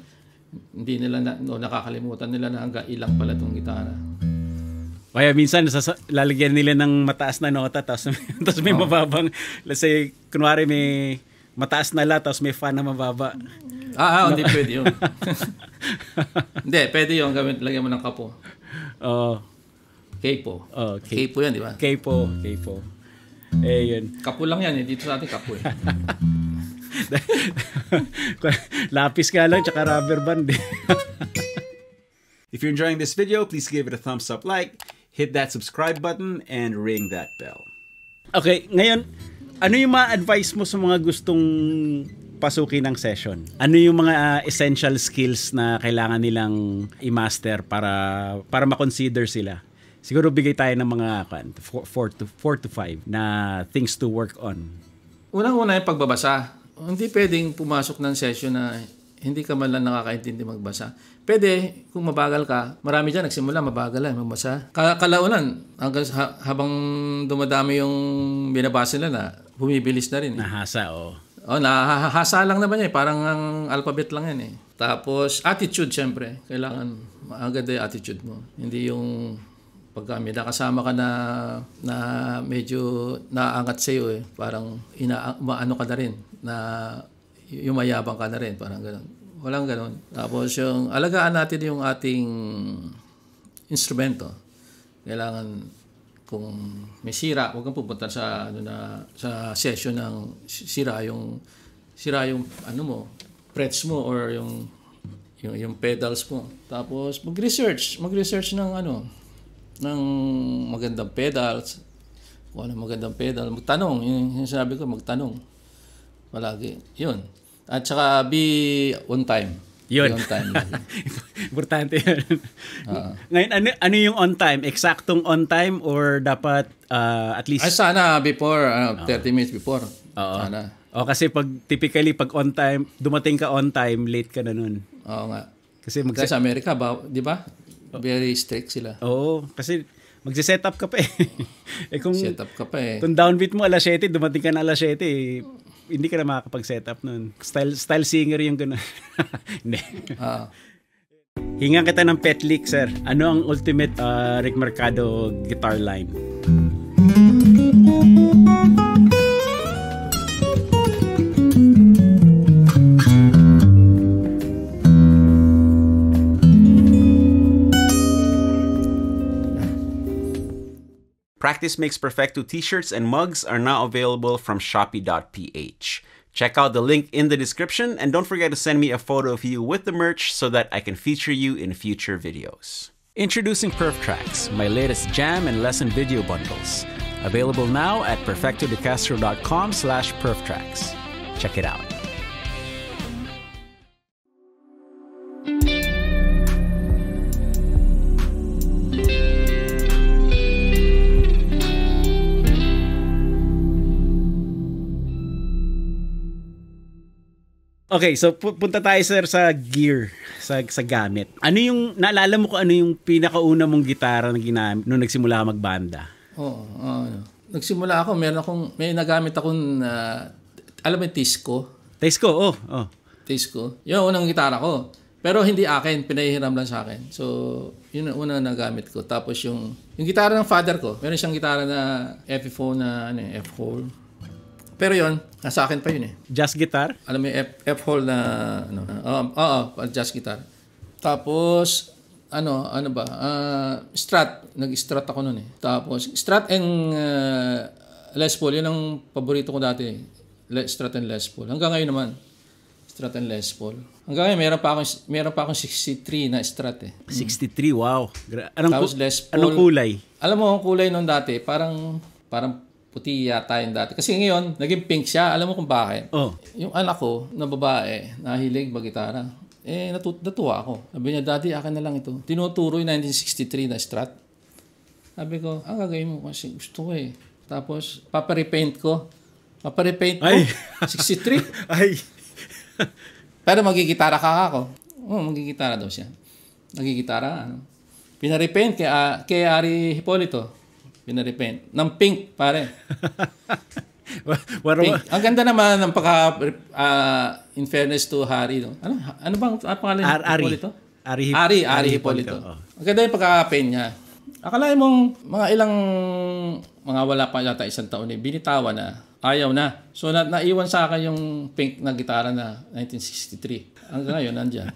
hindi nila nakakalimutan nila na hanggang ilang pala itong gitara. Kaya minsan lalagyan nila ng mataas na nota tapos may mababang, let's say kunwari may mataas na la tapos may fa na mababa. Hindi pwede yun. Hindi, pwede yun. Lagyan mo ng kapo. Capo. Capo yan, di ba? Capo. Yun. Kapo lang yan. Dito sa atin kapo eh. Lapis ka lang tsaka rubber band eh. If you're enjoying this video, please give it a thumbs up like, hit that subscribe button, and ring that bell. Okay, ngayon, ano yung mga advice mo sa mga gustong pasukin ng session? Ano yung mga essential skills na kailangan nilang i-master para ma-consider sila? Siguro bigay tayo ng mga 4 to 5 na things to work on. Unang-una yung pagbabasa. Hindi pwedeng pumasok ng session na hindi ka man lang nakakaintindi magbasa. Pwede, kung mabagal ka, marami dyan nagsimula, mabagal lang magbasa. Kalaunan, habang dumadami yung binabasa nila, bumibilis na rin. Nahasa, nahahasa lang naman yan. Parang ang alphabet lang yan eh. Tapos, attitude, syempre. Kailangan maganda yung attitude mo. Hindi yung pagka may nakasama ka na medyo naaangat sa'yo eh. Parang maano ka na rin. Na yumayabang ka na rin. Parang gano'n. Walang gano'n. Tapos yung alagaan natin yung ating instrumento. Kailangan kung may sira, huwag kang pupunta sa sa session ng sira yung frets mo or yung pedals mo. Tapos mag-research ng ng magandang pedals. Kung ano magandang pedal, magtanong. Yung sinabi ko, magtanong. Palagi. Yun. At saka be on time. Yun. On time lagi. Importante yun. Ngayon, ano yung on time? Eksaktong on time or dapat at least... Ay, sana before, 30 minutes before. Oo. Sana. Kasi typically pag on time, dumating ka on time, late ka na nun. Oo nga. Kasi Kasi sa Amerika, di ba? Very strict sila. Oo, kasi magse-set up ka pa eh. Set up ka pa eh. Kung downbeat mo alas 7, dumating ka na alas 7, hindi ka na makakapag-set up nun. Style singer yung gano'n. Hindi. Hingan kita ng pet leak, sir. Ano ang ultimate Rick Mercado guitar line? Practice Makes Perfecto t-shirts and mugs are now available from Shopee.ph. Check out the link in the description and don't forget to send me a photo of you with the merch so that I can feature you in future videos. Introducing PerfTracks, my latest jam and lesson video bundles. Available now at perfectodecastro.com/perftracks. Check it out. Okay, so punta tayo sir sa gear, sa gamit. Ano yung, naalala mo kung ano yung pinakauna mong gitara na ginamit nung nagsimula ka magbanda? Nagsimula ako, may nagamit akong, alam mo yung Tisco? Tisco. Tisco. Yun ang unang gitara ko. Pero hindi akin, pinahihiram lang sa akin. So, yun ang unang nagamit ko. Tapos yung gitara ng father ko, meron siyang gitara na Epiphone na F-hole. Pero yun, nasa akin pa yun eh. Jazz guitar? Alam mo yung F-hole na, jazz guitar. Tapos, Strat. Nag-Strat ako nun eh. Tapos, Strat and Les Paul, yun ang paborito ko dati. Strat and Les Paul. Hanggang ngayon naman, Strat and Les Paul. Hanggang ngayon, meron pa akong 63 na Strat eh. 63, wow. Tapos Les Paul. Anong kulay? Alam mo, ang kulay nun dati, parang puti yata yung dati. Kasi ngayon, naging pink siya. Alam mo kung bakit? Yung anak ko, na babae, nahilig mag-gitara. Natuwa ako. Sabi niya, Daddy, akin na lang ito. Tinuturo yung 1963 na Strat. Sabi ko, gagawin mo kasi gusto ko eh. Tapos, paparepaint ko. 63. Ay. Pero magigitara ka ako. Magigitara daw siya. Nagigitara, Pinarepaint kay Ari Hipolito. Pinarepaint. Ng pink, pare. Pink. Ang ganda naman ng in fairness to Harry. No? Ano bang pangalan niya? Hipolito? Ari Hipolito. Ang ganda yung pagka-paint niya. Akalain mong mga wala pa yata isang taon binitawan na. Ayaw na. So, naiwan sa akin yung pink na gitara na 1963. Hanggang ngayon, nandyan.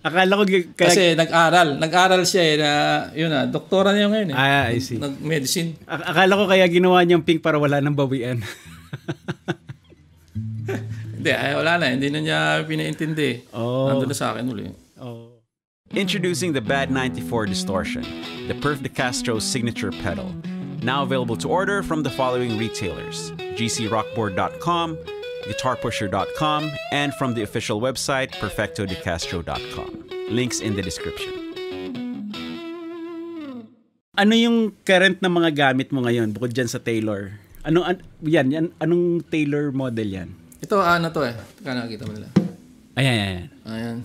Akala ko kasi nag-aral siya doktora niya ngayon I see. Nag-medicine. Akala ko kaya ginawa niyang pink para wala nang bawian. Hindi, wala na, hindi na niya pinaintindi. Nandun na sa akin uli. Introducing the Bad 94 Distortion, the Perf de Castro's signature pedal. Now available to order from the following retailers: gcrockboard.com, guitarpusher.com, and from the official website, perfectodecastro.com. Links in the description. Ano yung current na mga gamit mo ngayon bukod dyan sa Taylor? Anong Taylor model yan? Ito, to eh. Nakakita mo nila. Ayan.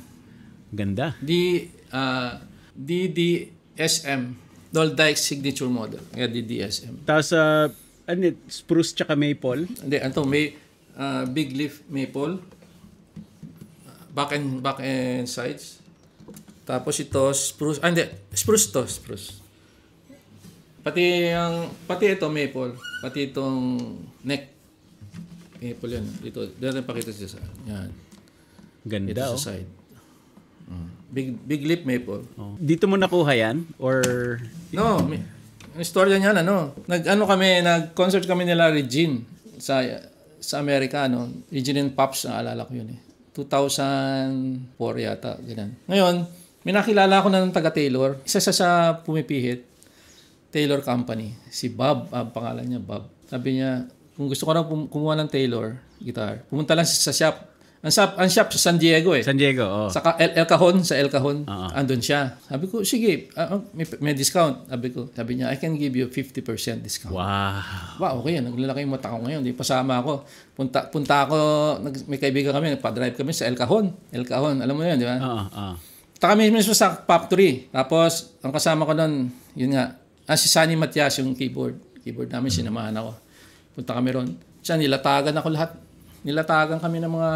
Ganda. DDSM. Doldyke Signature Model. DDSM. Tapos, spruce tsaka maple? Hindi, big leaf maple, back and sides. Tapos ito spruce. Spruce. Pati ito maple, pati itong neck maple yan. Dito pakita siya sa yan. Ganda ito sa side. Big lip maple. Dito mo nakuha yan or no? Ang istorya niyan nag-concert kami nila Regine sa Amerika, Regine and Pops, naalala ko yun 2004 yata, ganyan. Ngayon, may nakilala ako na ng taga-Taylor. Isa sa pumipihit, Taylor Company. Si Bob, ang pangalan niya, Bob. Sabi niya, kung gusto ko na kumuha ng Taylor guitar, pumunta lang sa shop. Ang shop sa San Diego eh. San Diego, oh. Sa El Cajon, andun siya. Sabi ko, sige, may discount. Sabi niya, I can give you 50% discount. Wow. Wow, okay yan. Naglalaki yung mata ko ngayon. Di pasama ako. Punta ako, may kaibigan kami, nagpa-drive kami sa El Cajon. El Cajon, alam mo yun, di ba? Taka kami mismo sa factory. Tapos, ang kasama ko nun, yun nga, si Sunny Matias, yung keyboard namin, sinamahan ako. Punta kami ron. Siya, nilatagan ako lahat. Nilatagan kami ng mga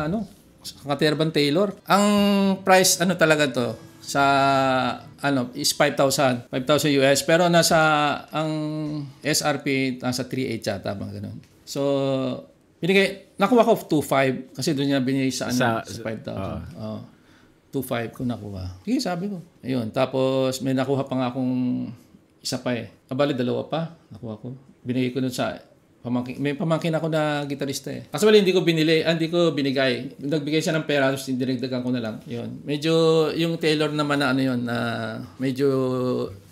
Caterban Taylor. Ang price talaga to sa is 5,000 US, pero ang SRP nasa 3,800 yata, mga ganun. So nakuha ko 2,500 kasi doon niya binigay sa 5,000. 2,500 ko nakuha. Sige, sabi ko. Ayun, tapos may nakuha pa nga akong isa pa eh. Abali, dalawa pa nakuha ko. Binigay ko doon sa may pamangkin ako na gitarista eh. Actually, hindi ko binigay. Nagbigay siya ng pera, tapos dinagdagan ko na lang. Yun. Medyo, yung Taylor naman na na medyo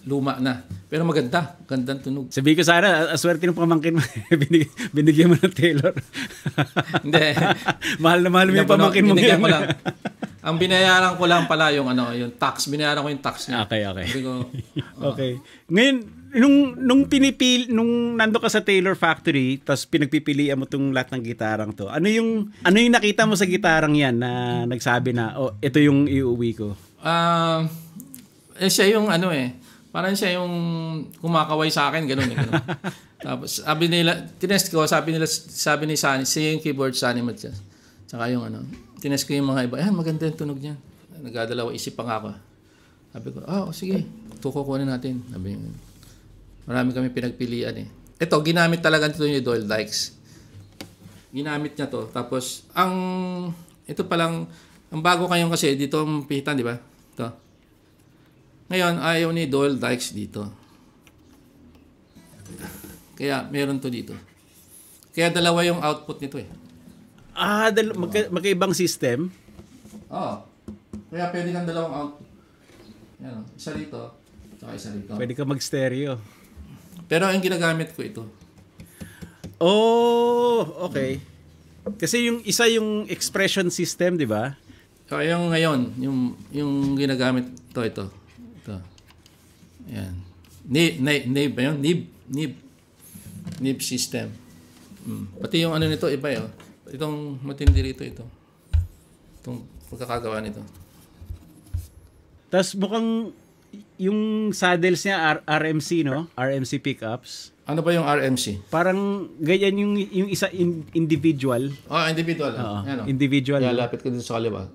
luma na. Pero maganda. Gandang tunog. Sabi ko sana, aswerte ng pamangkin mo. Binigyan mo ng Taylor. Hindi. mahal na mahal mo yung pamangkin mo. Binigyan ko lang. Ang binayaran ko lang pala yung tax. Binayaran ko yung tax niya. Okay. Ko, okay. Ngayon, nung nando ka sa Taylor Factory, tapos pinagpipilian mo tong lahat ng gitarang to. Ano yung nakita mo sa gitarang yan na nagsabi na, ito yung iuwi ko? Siya yung parang siya yung kumakaway sa akin, ganun. Tapos sabi nila, tinest ko, sabi ni Sunny, siya yung keyboard Sunny Matias. Tsaka yung tinest ko yung mga iba, maganda yung tunog niya. Nagdadalawa isip pa nga ako. Sabi ko, sige, kukunin natin. Sabi niya, marami kami pinagpilian eh. Ito, ginamit talaga ito yung Doyle Dykes. Ginamit niya to. Tapos, ito palang, ang bago kayong kasi, dito ang pihitan, di ba? Ito. Ngayon, ayaw ni Doyle Dykes dito. Kaya, meron to dito. Kaya dalawa yung output nito eh. Magkaibang system? Oo. Kaya pwede kang dalawang output. Yan, isa dito, saka isa dito. Pwede ka mag-stereo. Pero ang ginagamit ko ito. Okay. Kasi yung isa yung expression system, di ba? So, yung ngayon, yung ginagamit ito. Ayan. Nib ba yun? Nib system. Pati yung nito, iba yun. Itong matindi rito ito. Itong pagkakagawa nito. Tapos mukhang yung saddles niya RMC, no? RMC pickups. Ano ba yung RMC? Parang ganyan yung isa individual. Individual. Yan, individual. Kaya lapit ko dito sa kaliwa.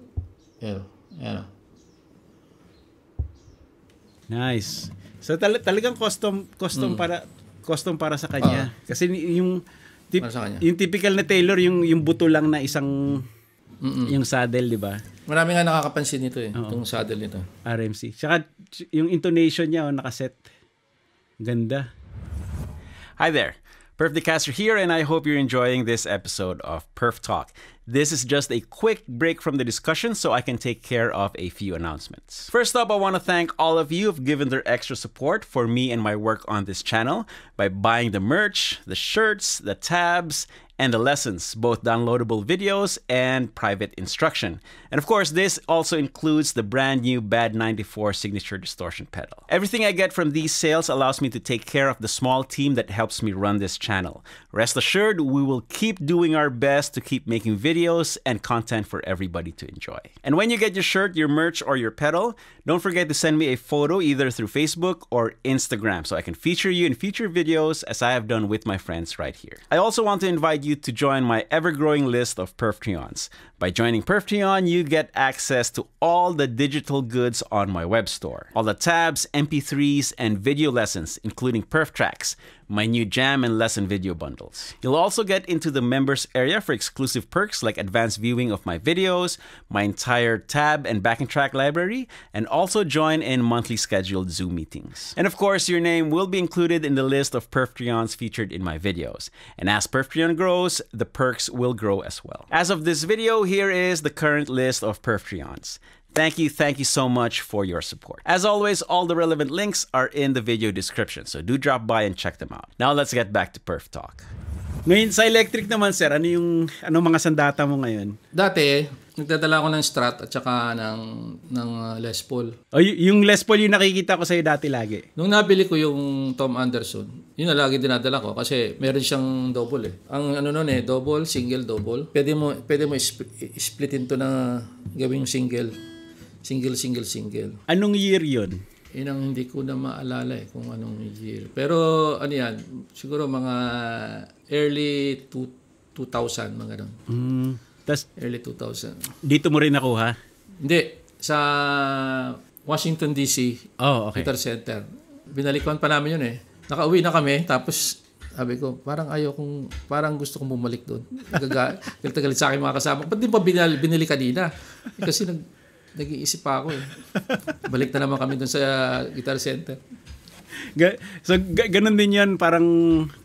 Yan. Nice. So talagang custom para sa kanya. Kasi yung typical na Taylor, yung buto lang na isang yung saddle, di ba? Marami nga nakakapansin nito eh, itong saddle nito. RMC. Tsaka yung intonation niya, nakaset. Ganda. Hi there. Perf Decaster here, and I hope you're enjoying this episode of Perf Talk. This is just a quick break from the discussion so I can take care of a few announcements. First up, I want to thank all of you who've given their extra support for me and my work on this channel by buying the merch, the shirts, the tabs, and the lessons, both downloadable videos and private instruction. And of course, this also includes the brand new Bad 94 Signature Distortion pedal. Everything I get from these sales allows me to take care of the small team that helps me run this channel. Rest assured, we will keep doing our best to keep making videos and content for everybody to enjoy. And when you get your shirt, your merch, or your pedal, don't forget to send me a photo either through Facebook or Instagram so I can feature you in future videos as I have done with my friends right here. I also want to invite you to join my ever-growing list of Perftreons. By joining Perftreon, you get access to all the digital goods on my web store. All the tabs, MP3s, and video lessons, including Perf Tracks, my new jam and lesson video bundles. You'll also get into the members area for exclusive perks like advanced viewing of my videos, my entire tab and backing track library, and also join in monthly scheduled Zoom meetings. And of course, your name will be included in the list of Perftreons featured in my videos. And as Perftreon grows, the perks will grow as well. As of this video, here is the current list of Perftreons. Thank you so much for your support. As always, all the relevant links are in the video description, so do drop by and check them out. Now let's get back to Perf Talk. Ngayon sa electric naman, sir, ano mga sandata mo ngayon? Dati, nagdadala ako ng Strat at saka ng Les Paul. Yung Les Paul yung nakikita ko sa'yo dati lagi. Nung nabili ko yung Tom Anderson, yun na lagi dinadala ko kasi meron siyang double eh. Ang ano nun double, single, double. Pwede mo split into na gawing single. Single. Anong year yun? Yun ang hindi ko na maalala kung anong year. Pero ano yan, siguro mga early 2000, mga ganun. Tas, Early 2000. dito mo rin nakuha? Hindi, sa Washington DC, Oh, okay. Guitar Center. Binalikuan pa namin yun Nakauwi na kami, tapos sabi ko, parang gusto kong bumalik doon. Galit sa akin mga kasama. Ba't di pa binili kanina? Kasi nag-iisip pa ako Balik na naman kami doon sa Guitar Center. Ganun din yan, parang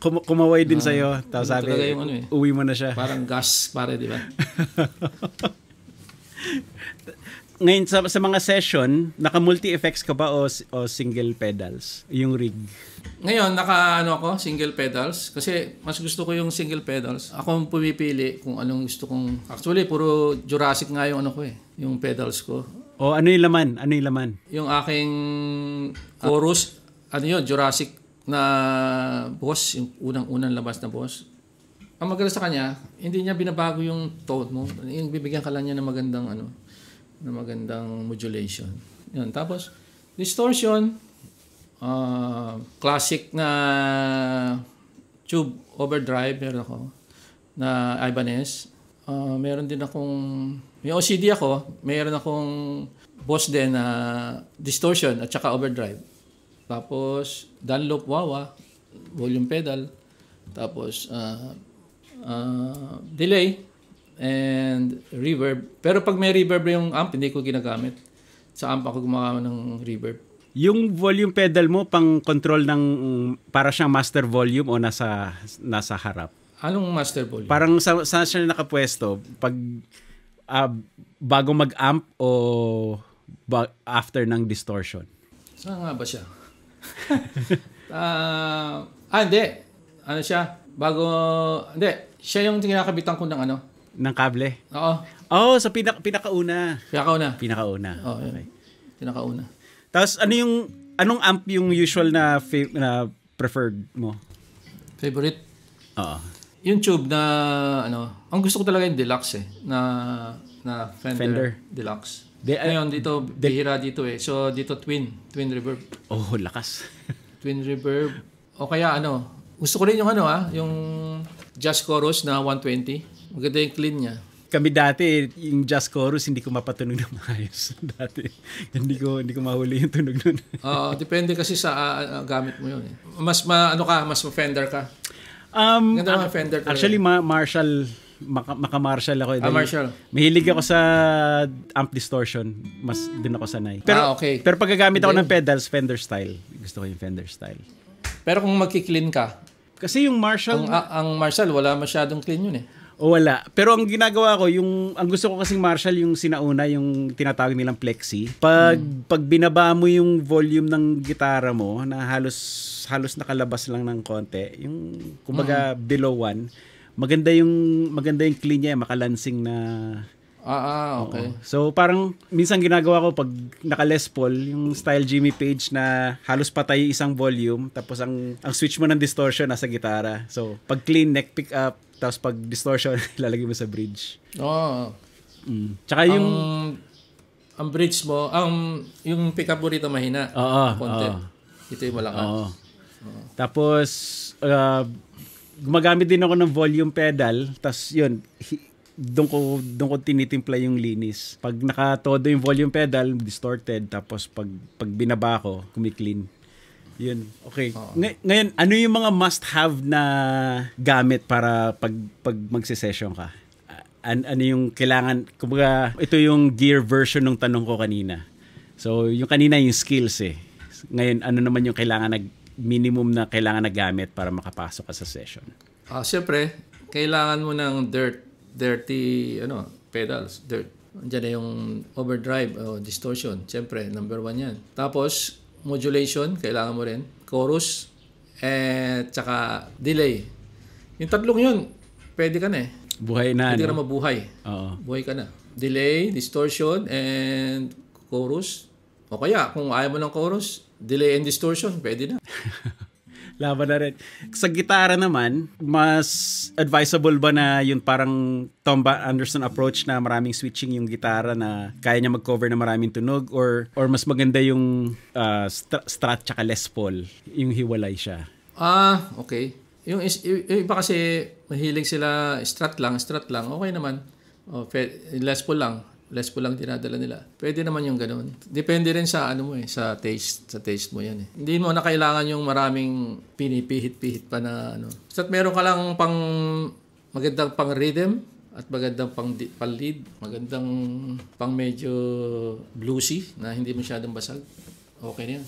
kumaway din sa'yo. Tapos sabi, yung uwi mo na siya. Parang gas, pare, di ba? Ngayon, sa mga session, naka-multi-effects ka ba o single pedals? Yung rig? Ngayon, single pedals. Kasi mas gusto ko yung single pedals. Ako ang pumipili kung anong gusto kong... Actually, puro Jurassic nga yung yung pedals ko. O ano yung laman? Yung aking chorus, Jurassic na boss, yung unang labas na boss. Ang maganda sa kanya, hindi niya binabago yung tone mo. Yung bibigyan ka lang niya ng magandang modulation. Yun. Tapos, distortion, classic na tube overdrive, meron ako, na Ibanez. Meron din akong, may OCD ako, meron akong boss din na distortion at saka overdrive. Tapos, Dunlop Wawa, volume pedal. Tapos, delay and reverb. Pero pag may reverb yung amp, hindi ko ginagamit. Sa amp ako gumawa ng reverb. Yung volume pedal mo, pang control ng, para siyang master volume o nasa harap? Anong master volume? Parang saan siya nakapwesto? Pag bago mag-amp o after ng distortion? Saan nga ba siya? Hindi. Ano siya? Hindi. Siya yung kinakabitan ko ng ng kable? Oo. Oh, sa pinakauna. Pinakauna. Oo, okay. Pinakauna. Tapos anong amp yung usual na preferred mo? Favorite? Oo. Yung tube na ang gusto ko talaga yung deluxe na Fender. Deluxe. Ngayon dito bihira dito So dito twin reverb. Oh, lakas. Twin reverb. O kaya gusto ko rin yung yung Jazz Chorus na 120. Maganda yung clean niya. Kami dati, yung Jazz Chorus, hindi ko mapatunog na maayos. Dati, hindi ko mahuli yung tunog nun. Depende kasi sa gamit mo yun. Mas Fender ka. Ganda naman Fender talaga. Actually, Marshall, maka-Marshall ako. Marshall. Mahilig ako sa amp distortion. Mas dun ako sanay. Okay. Pero pag gagamit ako ng pedals, Fender style. Gusto ko yung Fender style. Pero kung magki-clean ka, kasi yung Marshall... Ang Marshall, wala masyadong clean yun O wala. Pero ang ginagawa ko, ang gusto ko kasing Marshall, yung sinauna, yung tinatawag nilang Plexi. Pag binaba mo yung volume ng gitara mo, na halos nakalabas lang ng konti, yung kumbaga below 1, maganda yung clean niya, makalansing na... okay. Oo. So parang minsan ginagawa ko pag naka-Les Paul, yung style Jimmy Page na halos patay isang volume, tapos ang switch mo ng distortion nasa gitara. So pag clean, neck pick up, tapos pag distortion, lalagay mo sa bridge. Tsaka yung... Ang bridge mo, yung pick up mo rito mahina. Konti. Ito yung malakas. Tapos, gumagamit din ako ng volume pedal, tapos yun, doon ko tinitimpla yung linis. Pag nakatodo yung volume pedal, distorted, tapos pag binaba ko, kumiklean. Yun. Okay. Ngayon, ano yung mga must-have na gamit para pag magse-session ka? Ano yung kailangan? Kumbaga, ito yung gear version ng tanong ko kanina. So, yung kanina yung skills Ngayon, ano naman yung minimum na kailangan na gamit para makapasok ka sa session? Siyempre, kailangan mo ng dirty pedals. Diyan na yung overdrive o distortion. Siyempre, number 1 yan. Tapos, modulation, kailangan mo rin. Chorus, tsaka delay. Yung tatlong yun, pwede ka na Buhay na. Pwede ka na mabuhay. Oo. Buhay ka na. delay, distortion, and chorus. O kaya, kung ayaw mo ng chorus, delay and distortion, pwede na. Laban na rin. Sa gitara naman, mas advisable ba na yung parang Tom Anderson approach na maraming switching yung gitara na kaya niya mag-cover na maraming tunog or mas maganda yung Strat tsaka Les Paul, yung hiwalay siya? Okay. Yung iba kasi mahilig sila strat lang, okay naman. Les Paul lang dinadala nila. Pwede naman yung ganoon. Depende rin sa ano mo sa taste mo yan eh. Hindi mo na kailangan yung maraming pinipihit-pihit pa na ano. Basta meron ka lang magandang pang rhythm at magandang pang lead, magandang pang medyo bluesy na hindi masyadong basag. Okay na yan.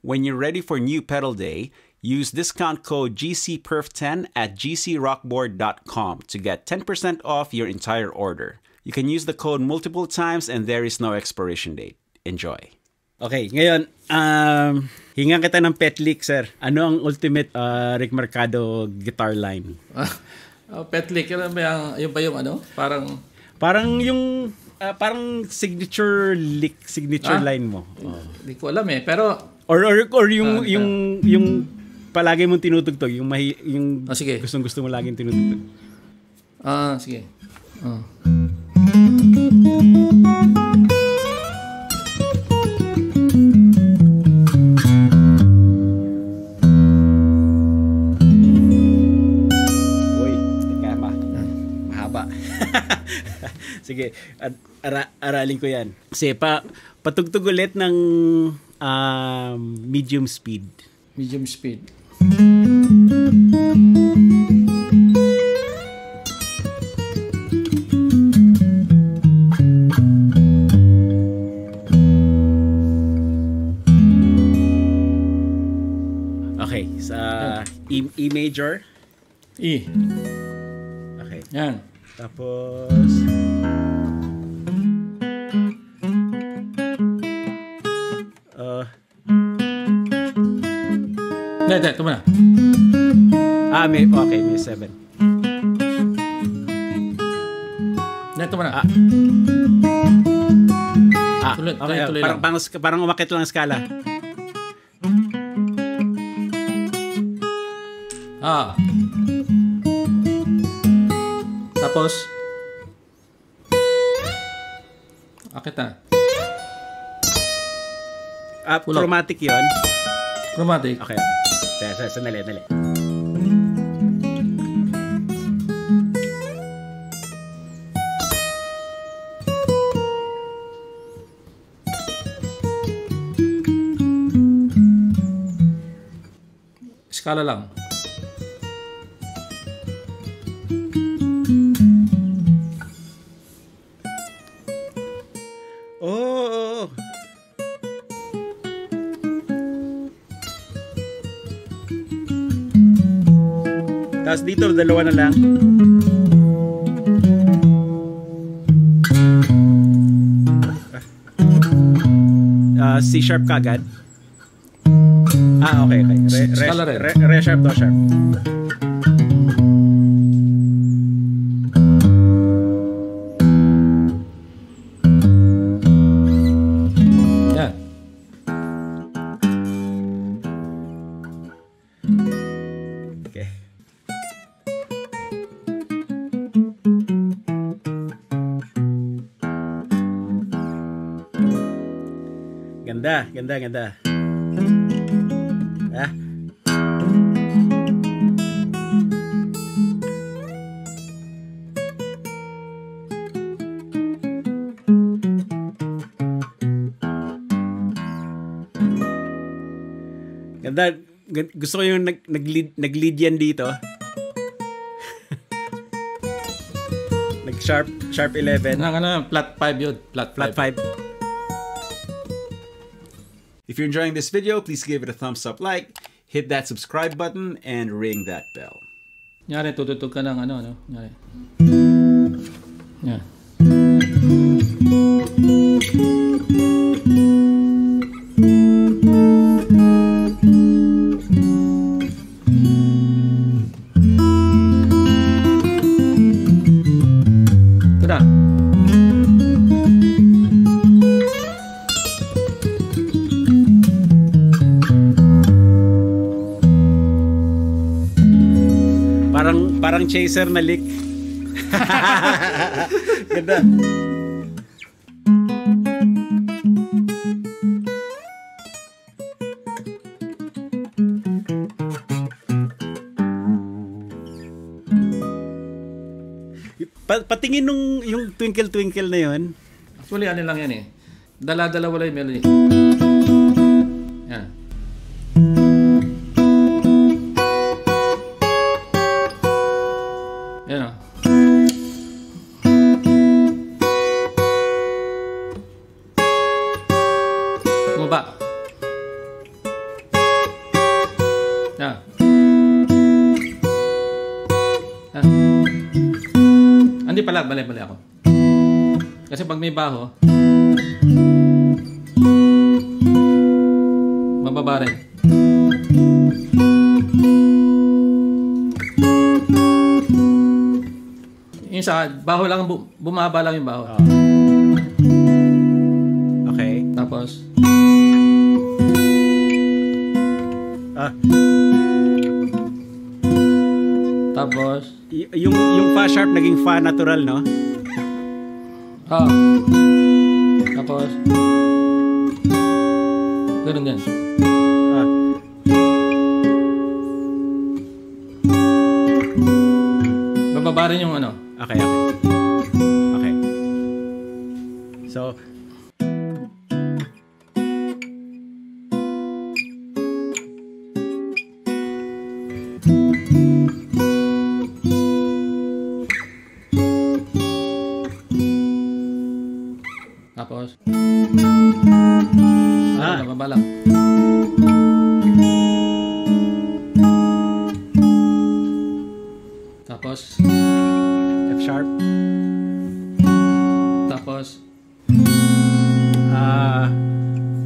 When you're ready for new pedal day, use discount code GCPerf10 at gcrockboard.com to get 10% off your entire order. You can use the code multiple times and there is no expiration date. Enjoy. Okay, ngayon, hingan kita ng pet lick, sir. Ano ang ultimate Rick Mercado guitar line? Pet lick, yun ba yung ano? Parang yung parang signature line mo. Hindi ko alam eh, pero or yung palagi mong tinutugtog, yung sige. Gustong-gusto mo laging tinutugtog. Sige. Sige, aralin ko yan. Kasi patugtog ulit ng medium speed. Medium speed. Okay, sa E major. E. Okay. Yan. Tapos Ito mo na. may 7. Ito mo na. Tuloy lang. Parang umakit lang ang skala. Tapos akit na. Chromatic yun. Chromatic. Okay. Sandali. Skala lang. Oh. Tapos dito, dalawa na lang. C sharp kagad. Okay. Re sharp, do sharp. Yan. Okay. Ganda. Ganda. Gusto ko yung nag-lead yan dito. Sharp 11. Flat 5 yun. Flat 5. If you're enjoying this video, please give it a thumbs up like, hit that subscribe button, and ring that bell. Nyari, tututog ka ng ano. Nyari. Yan. Ito na. Parang chaser na lick. Ganda. Patingin nung yung Twinkle Twinkle na yon. Actually, ano lang yan eh. Dala-dala wala yung melody. Yan. Yan o. Bumaba. Yan. Yan. Hindi pala, bali ako. Kasi pag may baho, mababa rin. Yung sa baho lang, bumaba lang yung baho. Okay. Tapos, tapos, yung fa sharp naging fa natural, no? Tapos, ganun din. Bababa rin yung ano. Okay. So, tapos, bababa lang. Tapos, F sharp. Tapos,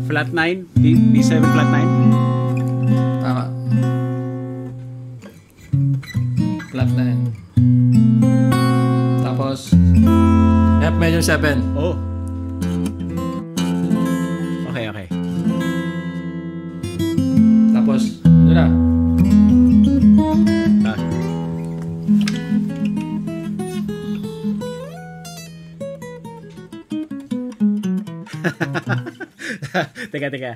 flat 9, B7 flat 9. tama. Flat 9. Tapos, F major 7. Oh. Okay. Tapos, yun na. Teka. Yeah.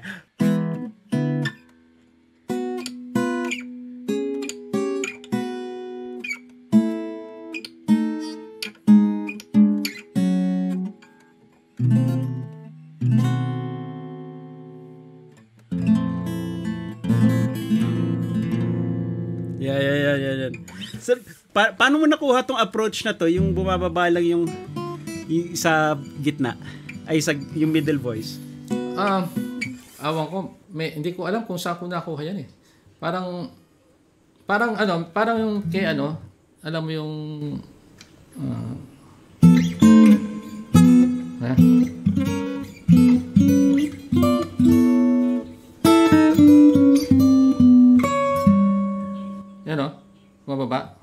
So, paano mo nakuha tong approach na to? Yung bumababa lang yung sa gitna. Ay, yung middle voice. Awan ko, hindi ko alam kung saan ko nakuha yan eh. Parang yung kay ano, alam mo yung yan o, mababa.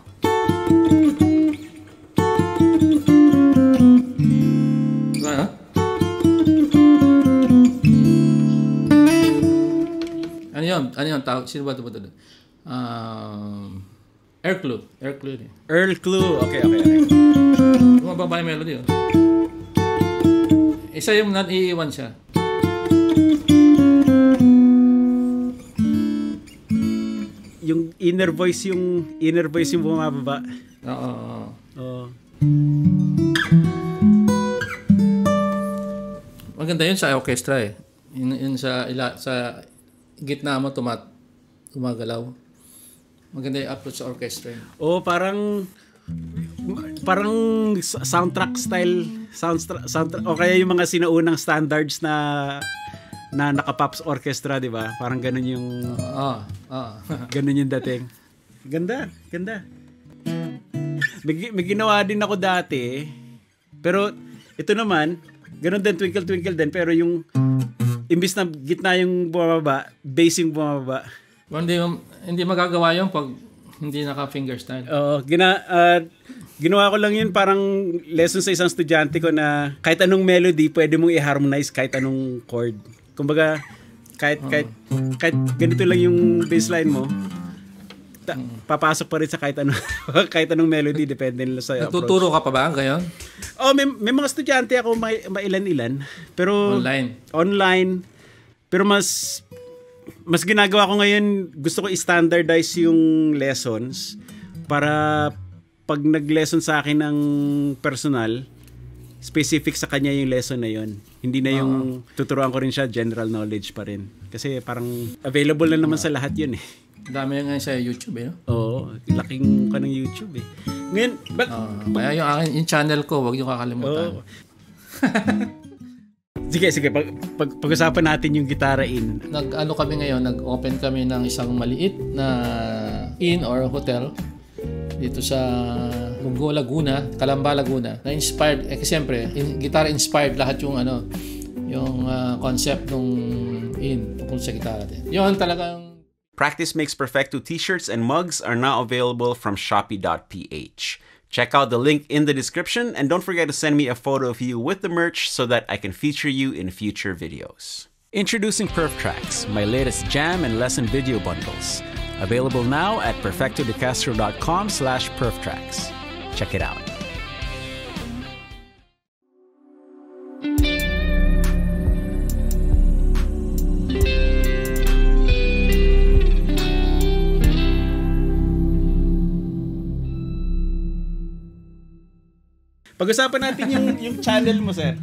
Ano yun? Sino ba ito? Air Clue. Earl Clue. Okay. Mababa yung melody. Oh. Isa yung naiiwan siya. Yung inner voice yung bumababa. Oo. Maganda yun sa orchestra eh. Yun sa gitna mo gumagalaw. Maganda yung approach sa orchestra. Parang soundtrack style soundtrack o kaya yung mga sinaunang standards na naka-pops orchestra, di ba? Parang ganun yung ganun yung dating. Ganda. May ginawa din ako dati. Pero ito naman, ganun din, Twinkle Twinkle din, pero yung imbis na gitna yung bumababa, bass yung bumababa. Hindi magagawa yun pag hindi naka-finger style. Ginawa ko lang yun parang lesson sa isang estudyante ko na kahit anong melody, pwede mong i-harmonize kahit anong chord. Kumbaga, kahit ganito lang yung bassline mo, papasok pa rin sa kahit anong, kahit anong melody, depende nila sa approach. Nagtuturo ka pa ba ngayon? Oh, may mga estudyante ako, mailan-ilan. Pero online. Pero mas ginagawa ko ngayon, gusto ko i-standardize yung lessons para pag nag-lesson sa akin ng personal, specific sa kanya yung lesson na yun. Hindi na yung tuturuan ko rin siya, general knowledge pa rin. Kasi parang available na naman sa lahat yun eh. Dami nga sa YouTube eh. No? Oo, laking ka ng YouTube eh. Ngayon, kaya yung channel ko, wag niyo kakalimutan. Sige, pag-usapan natin yung Gitara Inn. Nag-ano kami ngayon, nag-open kami ng isang maliit na inn or hotel dito sa Mungo, Laguna, Calamba, Laguna, na inspired, kasi siyempre, guitar inspired lahat yung yung concept ng inn tungkol sa gitara din. Yun talagang Practice Makes Perfecto t-shirts and mugs are now available from Shopee.ph. Check out the link in the description and don't forget to send me a photo of you with the merch so that I can feature you in future videos. Introducing PerfTracks, my latest jam and lesson video bundles. Available now at perfectodecastro.com/perftracks. Check it out. Pag-usapan natin yung channel mo, sir.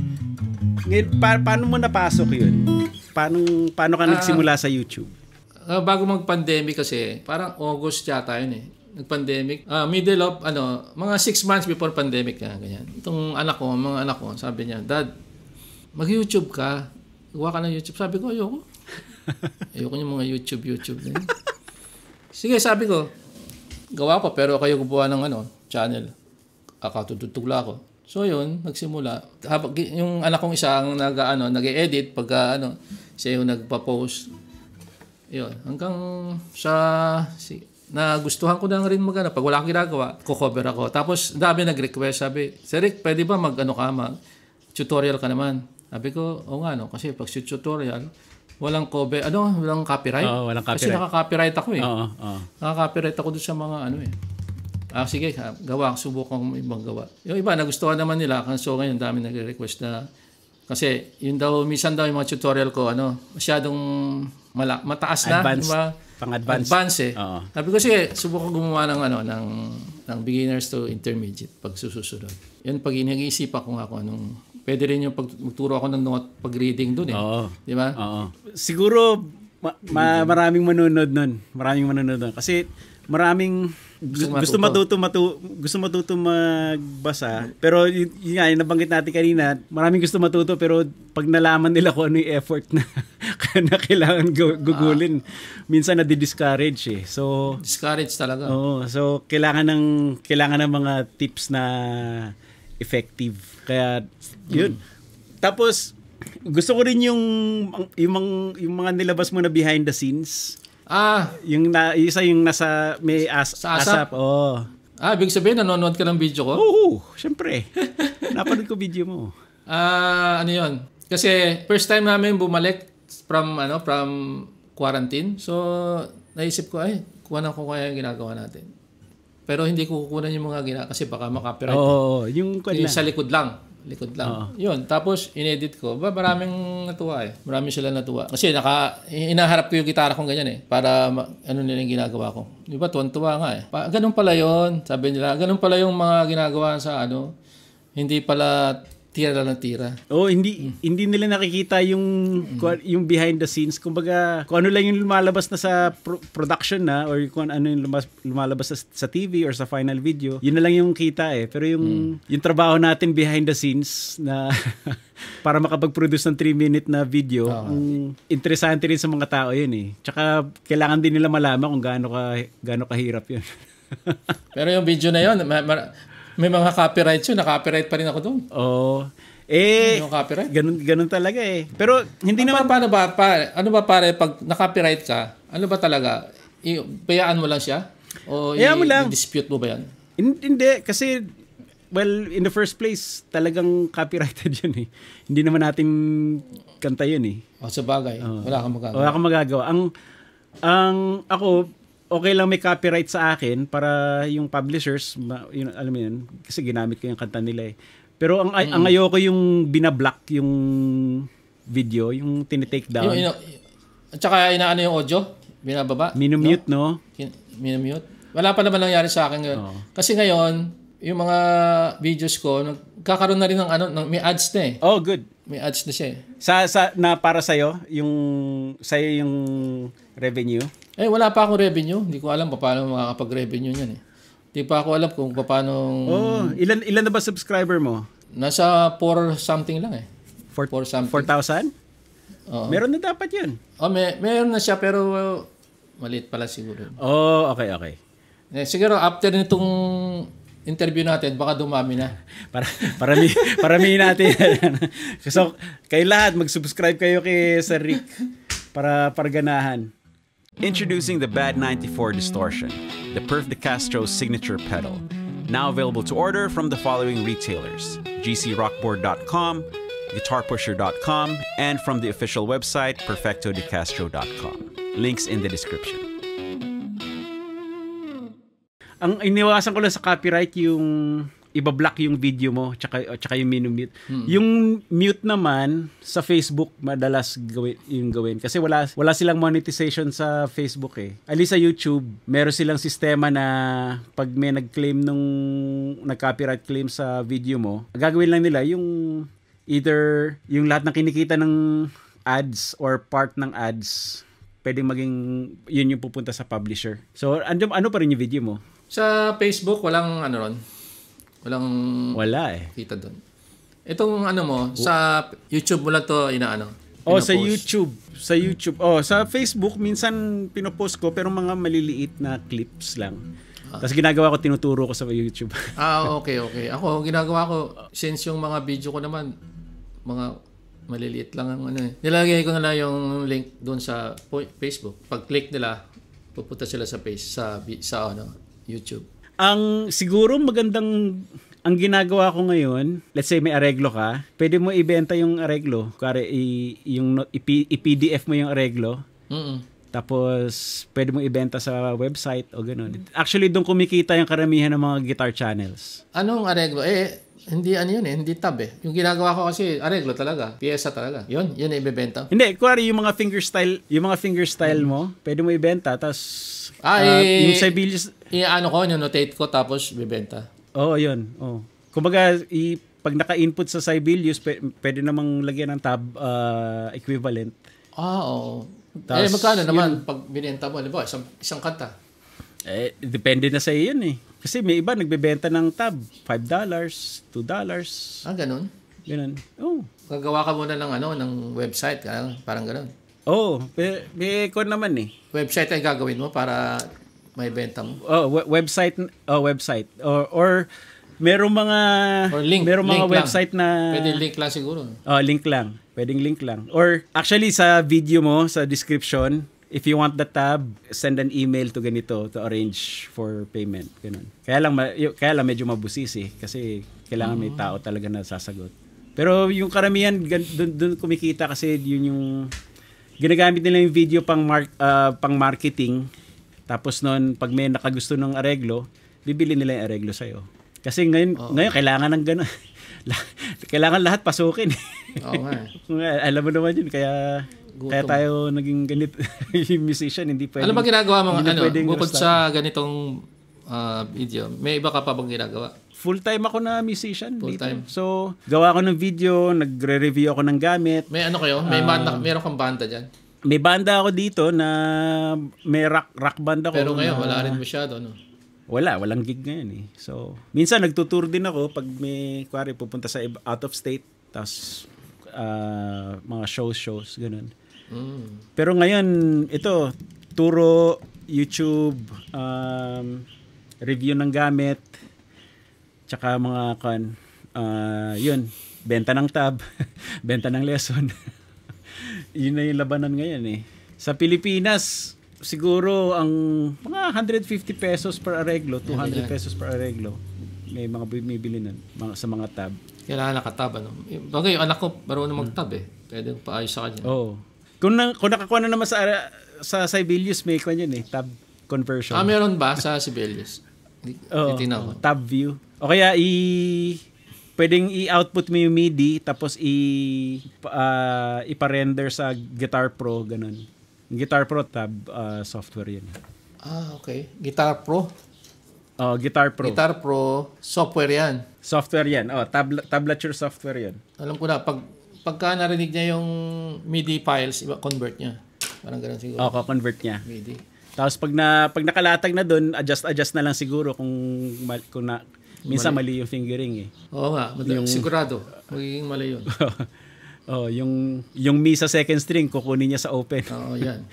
Paano mo napasok yun? Paano ka nagsimula sa YouTube? Bago mag-pandemic kasi, parang August yata yun eh. Nag-pandemic. Middle of, mga 6 months before pandemic, ganyan. Itong mga anak ko, sabi niya, Dad, mag-YouTube ka. Gawa ka ng YouTube. Sabi ko, ayoko. Ayoko yung mga YouTube na yun. Sige, sabi ko, gawa ko, pero kayo gumawa ng channel. Tutugtugla ako. So yun, nagsimula. Yung anak kong isa ang nag-edit pagka siya yung nagpa-post. Yun, hanggang nagustuhan ko na rin pag wala akong ginagawa, ko-cover ako. Tapos dami nag-request, sabi, Sir Rick, pwede ba mag-tutorial ka naman? Sabi ko, nga kasi pag tutorial, walang cover, walang copyright. Walang copyright. Kasi naka-copyright ako eh. Naka-copyright ako doon sa mga sige, gawa, subukan kong ibang gawa. Yung iba, nagustuhan naman nila. So ngayon, dami nag-request na, kasi yun daw, minsan daw yung mga tutorial ko, masyadong mataas na. Advanced. Diba? Pang-advance eh. Sabi ko, sige, subukan gumawa ng beginners to intermediate pag susunod. Yun, pag nag-iisipan ko nga kung pwede rin yung magturo ako ng note pag-reading dun eh. Di ba? Siguro, maraming manunod nun. Kasi maraming gusto matuto magbasa, pero yun nga, yung nabanggit natin kanina, maraming gusto matuto pero pag nalaman nila kung ano yung effort na kailangan gugulin, minsan na-discourage eh. So discourage talaga. So kailangan ng mga tips na effective. Kaya yun. Tapos gusto ko rin yung mga nilabas mo na behind the scenes. Yung isa yung nasa may ASAP. Ibig sabihin nanonood ka ng video ko? Oo, syempre. Napanood ko video mo. Yun? Kasi first time namin bumalik from quarantine. So naisip ko, kuhanan ko kaya yung ginagawa natin. Pero hindi ko kukunan yung mga ginagawa kasi baka makapiright. Yung sa likod lang. Yun. Tapos, inedit ko. Maraming natuwa eh. Marami sila natuwa. Kasi inaharap ko yung gitara kong ganyan eh. Para nila yung ginagawa ko. Di ba? Tuwan-tuwa nga eh. Ganun pala yun. Sabi nila, ganun pala yung mga ginagawa sa hindi pala tira na tira. Hindi nila nakikita yung behind the scenes. Kumbaga, kung ano lang yung lumalabas na sa production na or kung ano yung lumalabas sa TV or sa final video, yun na lang yung kita eh. Pero yung trabaho natin behind the scenes na para makapag-produce ng 3-minute na video, interesante rin sa mga tao yun eh. Tsaka kailangan din nila malaman kung gaano kahirap yun. Pero yung video na yun, may mga copyright yun. Na-copyright pa rin ako doon. Copyright? Ganun talaga eh. Pero hindi naman... Paano ba, pare, pag na-copyright ka, ano ba talaga? Bayaan mo lang siya? O i-dispute mo ba yan? Hindi. Kasi, in the first place, talagang copyrighted yun eh. Hindi naman natin kanta yun eh. Sa bagay. Wala kang magagawa. Wala kang magagawa. Ako, okay lang may copyright sa akin para yung publishers, yun, alam mo yun, kasi ginamit ko yung kanta nila eh. Pero ang ayoko yung binablock yung video, yung tinitake down. At saka inaano yung audio? Binababa? Minumute, no? Minumute? Wala pa naman nangyari sa akin ngayon. Kasi ngayon, yung mga videos ko, nagkakaroon na rin ng may ads na eh. Oh, good. May ads na siya eh. Na para sa'yo, yung revenue? Wala pa akong revenue. Hindi ko alam paano makakapag-revenue niyan eh. Hindi pa ako alam kung paano... Ilan na ba subscriber mo? Nasa 4 something lang eh. 4 something. 4,000? Meron na dapat yun. Meron na siya pero maliit pala siguro. Okay. Siguro after nitong interview natin, baka dumami na. Paramihin natin. So, kayo lahat, mag-subscribe kayo kay Sir Rick para ganahan. Introducing the Bad 94 Distortion, the Perf de Castro's signature pedal. Now available to order from the following retailers: gcrockboard.com, guitarpusher.com, and from the official website, perfectodecastro.com. Links in the description. Ang iniwasan ko lang sa copyright yung ibablock yung video mo tsaka yung minumute. Yung mute naman sa Facebook madalas gawin kasi wala silang monetization sa Facebook eh. Ali sa YouTube, meron silang sistema na pag may nag-claim nag-copyright claim sa video mo, gagawin lang nila yung either yung lahat ng kinikita ng ads or part ng ads pwedeng maging yun yung pupunta sa publisher. So ano pa rin yung video mo? Sa Facebook walang ron. Wala eh. Kita doon. Itong mo, sa YouTube mo lang to inaano. Sa YouTube. Sa Facebook minsan pinopost ko pero mga maliliit na clips lang. Tapos ginagawa ko, tinuturo ko sa YouTube. Okay. Ako ginagawa ko since yung mga video ko naman mga maliliit lang ang Nilagay ko na lang yung link doon sa Facebook. Pag-click nila, pupunta sila sa page sa YouTube. Ang siguro ang ginagawa ko ngayon, let's say may areglo ka, pwede mo ibenta yung areglo. Kuwari, i-PDF mo yung areglo. Tapos, pwede mo ibenta sa website o gano'n. Actually, doon kumikita yung karamihan ng mga guitar channels. Anong areglo? Hindi hindi tab eh. Yung ginagawa ko kasi areglo talaga, piyesa talaga. Yun ibebenta. Hindi, kuwari yung mga finger style mo, pwede mo ibenta, tapos yung Sibelius notate ko tapos bibenta. Yun. Kumbaga, pag naka-input sa Sibelius, pwede namang lagyan ng tab equivalent. Oo. Magkano naman pag binenta mo? Halimbawa, isang kanta. Depende na sa iyo yun eh. Kasi may iba nagbebenta ng tab, $5, $2. Ganun? Ganun. Gagawa ka muna ng website, parang ganun. May naman eh. Website ay gagawin mo para may benta mo? Website. Or merong mga website na pwede link lang siguro. Link lang. Pwedeng link lang. Or actually sa video mo, sa description, if you want the tab, send an email to ganito to arrange for payment. Ganun. Kaya lang medyo mabusisi kasi kailangan may tao talaga na sasagot. Pero yung karamihan doon kumikita kasi yun yung ginagamit nila yung video pang marketing. Tapos noon, pag may nakagusto ng areglo, bibili nila yung areglo sa'yo. Kasi ngayon kailangan ng gano'n. Kailangan lahat pasukin. Alam mo naman yun, kaya tayo naging ganito. Yung musician, hindi pwede. Ano ba ginagawa mo? Bukod sa ganitong video, may iba ka pa bang ginagawa? Full-time ako na musician. Full-time. So, gawa ko ng video, nagre-review ako ng gamit. May kayo? May meron kang banda dyan? May banda ako dito na may rock band ako. Pero ngayon, wala rin masyado, no? Walang gig ngayon eh. So, minsan nagtutour din ako pag may, kuwari, pupunta sa out of state, tapos mga shows, ganun. Pero ngayon, ito, turo, YouTube, review ng gamit, tsaka mga yun, benta ng tab, benta ng lesson. Yun na yung labanan ngayon eh. Sa Pilipinas, siguro ang mga 150 pesos per areglo, 200 pesos per areglo. May mga bumibili nun sa mga tab. Kailangan nakatab, ano? Bagay, yung anak ko marunong mag-tab eh. Pwede paayos sa kanya. Kung nakakuha na naman sa Sibelius, may kanya yun eh, tab. conversion. Meron ba sa Sibelius? Titignan ko. Tab view. O kaya pwedeng i-output mo yung MIDI tapos ipa-render sa Guitar Pro, ganun. Guitar Pro tab software yun. Okay. Guitar Pro? Guitar Pro. Guitar Pro, software yan. Software yan. Tablature software yan. Alam ko na, pagka narinig niya yung MIDI files, convert niya. Parang ganun siguro. Convert niya. MIDI. Tapos pag nakalatag na doon, adjust na lang siguro kung minsan mali yung fingering eh. Oo nga, sigurado. Magiging mali yun. Yung Mi sa second string, kukunin niya sa open. Yan.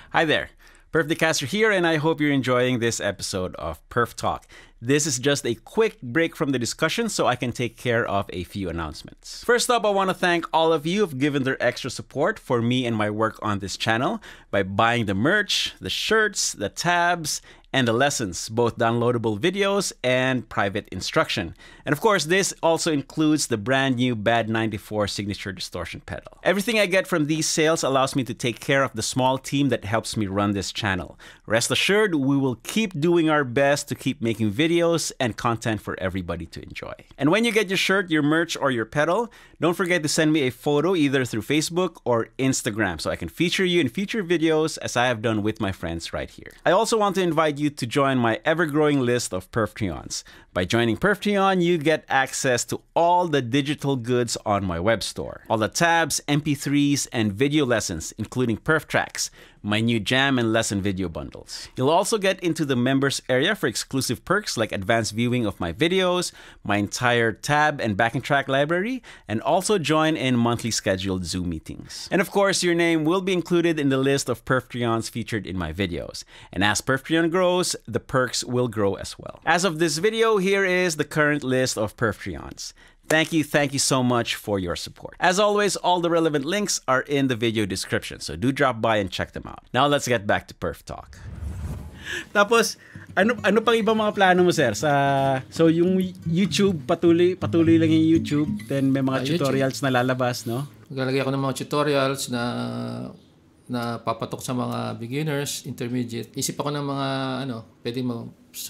Hi there. Perf Decaster here, and I hope you're enjoying this episode of Perf Talk. This is just a quick break from the discussion so I can take care of a few announcements. First up, I want to thank all of you who've given their extra support for me and my work on this channel by buying the merch, the shirts, the tabs, and the lessons, both downloadable videos and private instruction. And of course, this also includes the brand new BAD 94 signature distortion pedal. Everything I get from these sales allows me to take care of the small team that helps me run this channel. Rest assured, we will keep doing our best to keep making videos and content for everybody to enjoy. And when you get your shirt, your merch, or your pedal, don't forget to send me a photo either through Facebook or Instagram so I can feature you in future videos as I have done with my friends right here. I also want to invite you to join my ever-growing list of Perftreons. By joining Perftreon, you get access to all the digital goods on my web store. All the tabs, MP3s, and video lessons, including Perf Tracks, my new jam and lesson video bundles. You'll also get into the members area for exclusive perks like advanced viewing of my videos, my entire tab and backing track library, and also join in monthly scheduled Zoom meetings. And of course, your name will be included in the list of Perftreons featured in my videos. And as Perftreon grows, the perks will grow as well. As of this video, here is the current list of Perftreons. Thank you so much for your support. As always, all the relevant links are in the video description, so do drop by and check them out. Now let's get back to Perf Talk. Tapos, ano pang ibang mga plano mo, sir? So yung YouTube, patuloy lang yung YouTube, then may mga tutorials na lalabas, no? Maglalagay ako ng mga tutorials na papatok sa mga beginners, intermediate. Isip ako ng mga pwede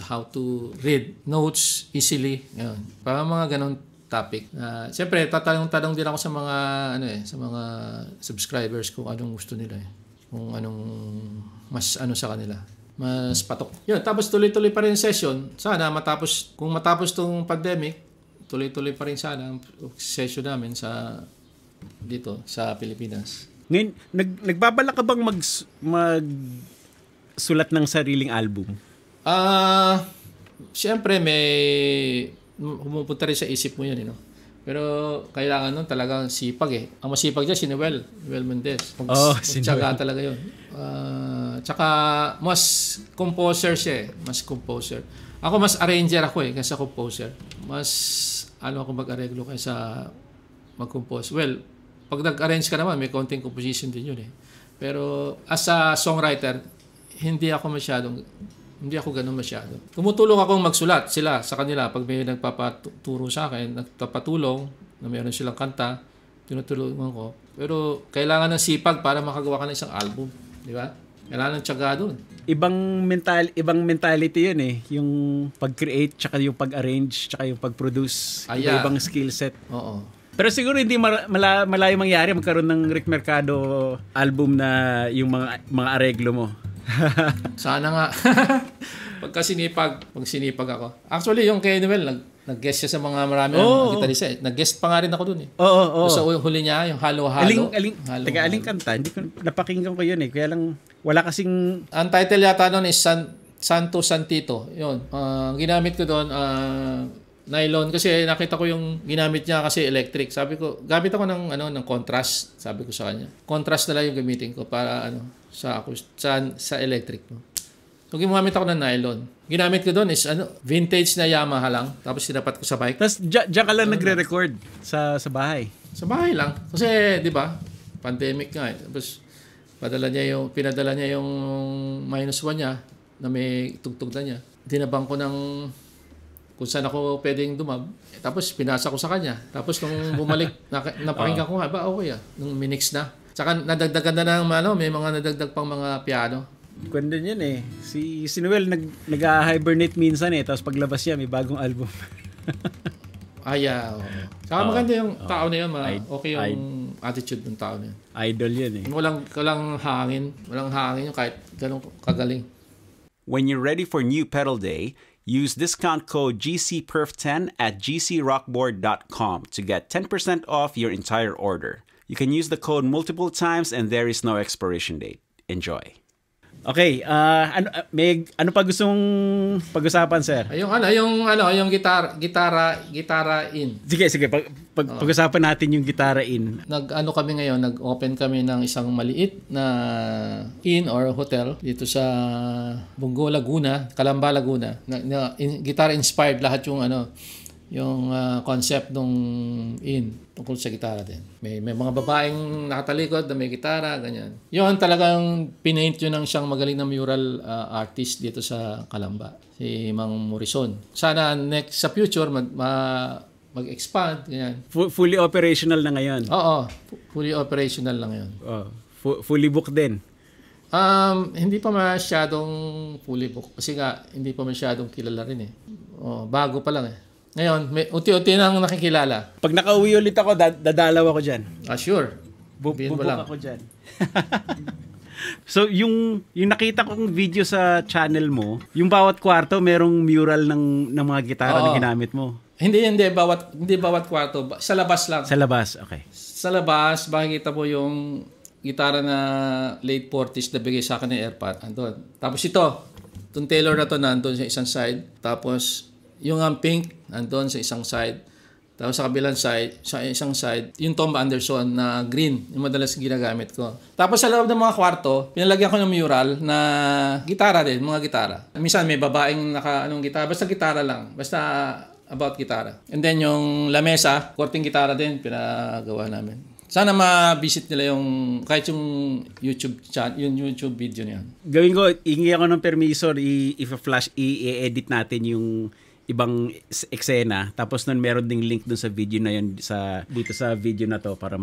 how to read notes easily. Yan. Para mga ganun topic. Siyempre, tatanong din ako sa mga sa mga subscribers kung anong gusto nila kung anong mas sa kanila. Mas patok. Yun, tapos tuloy-tuloy pa rin yung session. Sana kung matapos tong pandemic, tuloy-tuloy pa rin sana ang session namin dito sa Pilipinas. Ngayon, nagbabalak ka bang sulat ng sariling album? Siyempre pumupunta rin sa isip mo yan, Pero kailangan nun talagang sipag Ang masipag dyan, si Noel Mendez. Magtsaga talaga yun. Tsaka mas composer siya Mas composer. Ako mas arranger ako kaysa composer. Mas ako mag-areglo kaysa mag-compose. Well, pag nag-arrange ka naman, may konting composition din yun Pero as a songwriter, hindi ako ganun masyado. Tumutulong akong magsulat sila sa kanila pag may nagpapaturo sa akin, nagpapatulong na mayroon silang kanta, tinutulungan ko. Pero kailangan ng sipag para makagawa ka ng isang album, di ba? Kailangan ng tiyaga doon. Ibang mentality 'yun yung pag-create tsaka yung pag-arrange tsaka yung pag-produce, ibang skill set. Oo. Pero siguro hindi malayo mangyari magkaroon ng Rick Mercado album na yung mga areglo mo. Sana nga. Pag sinipag ako. Actually, yung kay Noel, nag-guest siya sa mga marami ng gitarista. Nag-guest pa nga rin ako dun Oo. So, huli niya, yung halo-halo. Aling kanta. Hindi ko napakinggan ko yun Kaya lang, wala kasing... Ang title yata nun is Santo Santito. Yun. Ginamit ko doon, nylon. Kasi nakita ko yung ginamit niya kasi electric. Sabi ko, gamit ako ng contrast. Sabi ko sa kanya. Contrast na lang yung gamitin ko para sa electric. So, gumamit ako ng nylon. Ginamit ko doon is vintage na Yamaha lang. Tapos sinapat ko sa bike. Tapos diyan ka lang nagre-record sa bahay? Sa bahay lang. Kasi, di ba, pandemic nga Tapos, pinadala niya yung -1 niya na may tugtog na niya. Dinabang ko ng kung saan ako pwedeng dumab. Tapos, pinasa ko sa kanya. Tapos, nung bumalik, napakinggan ko nga, okay nung minix na. Tsaka nadagdagan na ng may mga nadagdag pang mga piano. Kwento yan eh. Si Noel nag-hibernate minsan eh. Tapos paglabas niya, may bagong album. Oo. Saka maganda yung tao na yun. Okay yung attitude ng tao na yun. Idol yan eh. Walang hangin. Walang hangin yung kahit ganun kagaling. When you're ready for new pedal day, use discount code GCPerf10 at gcrockboard.com to get 10% off your entire order. You can use the code multiple times and there is no expiration date. Enjoy. Okay, ano pa gustong pag-usapan, sir? Yung gitara in. Sige, pag-usapan natin yung gitara in. Nag-open kami ng isang maliit na inn or hotel dito sa Bungo, Laguna, Calamba, Laguna. Gitara inspired lahat yung concept ng inn tungkol sa gitara din. May mga babaeng nakatalikod na may gitara, ganyan. Yun talagang pinaint yun ng siyang magaling na mural artist dito sa Calamba, si Mang Morrison. Sana next sa future mag-expand, ganyan. Fully operational na ngayon? Oo, fully operational na ngayon. Fully booked din? Hindi pa masyadong fully booked kasi nga hindi pa masyadong kilala rin eh. Bago pa lang eh. Ngayon, may unti-unti nang nakikilala. Pag nakauwi ulit ako, dadalaw ako dyan. Sure. Bubuk ako dyan. So, yung nakita kong video sa channel mo, yung bawat kwarto, merong mural ng mga gitara na ginamit mo. Hindi bawat kwarto. Sa labas lang. Sa labas, okay. Sa labas, makikita mo yung gitara na late 40s na bigay sa akin ng AirPod. Andun. Tapos itong Taylor na to nandun sa isang side. Tapos, yung pink, nandun sa isang side. Tapos sa kabilang side, sa isang side, yung Tom Anderson na green, yung madalas ginagamit ko. Tapos sa loob ng mga kwarto, pinalagyan ko ng mural na gitara din, mga gitara. Minsan may babaeng gitara, basta gitara lang. Basta about gitara. And then yung lamesa, korting gitara din, pinagawa namin. Sana ma-visit nila yung kahit yung YouTube chat, yung YouTube video niyan. Gawin ko, hingi ako ng permiso, i-edit natin yung ibang eksena, tapos nun meron ding link dun sa video na yun dito sa video na to para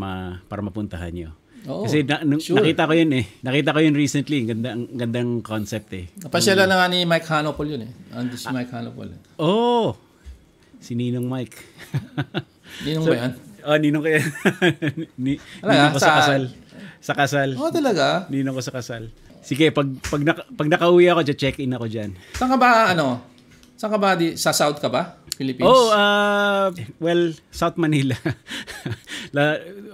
mapuntahan nyo. Kasi sure. Nakita ko yun recently. Gandang concept eh. Napasyalan na nga ni Mike Hanopol yun eh. Ando si Mike Hanopol. Si Ninong Mike. Ninong ba yan? Ninong ko yan. Ninong ko sa kasal. Sa kasal. Talaga? Ninong ko sa kasal. Sige, pag nakauwi ako, check-in ako dyan. Saan ka ba, sa South ka ba? Philippines? Well, South Manila.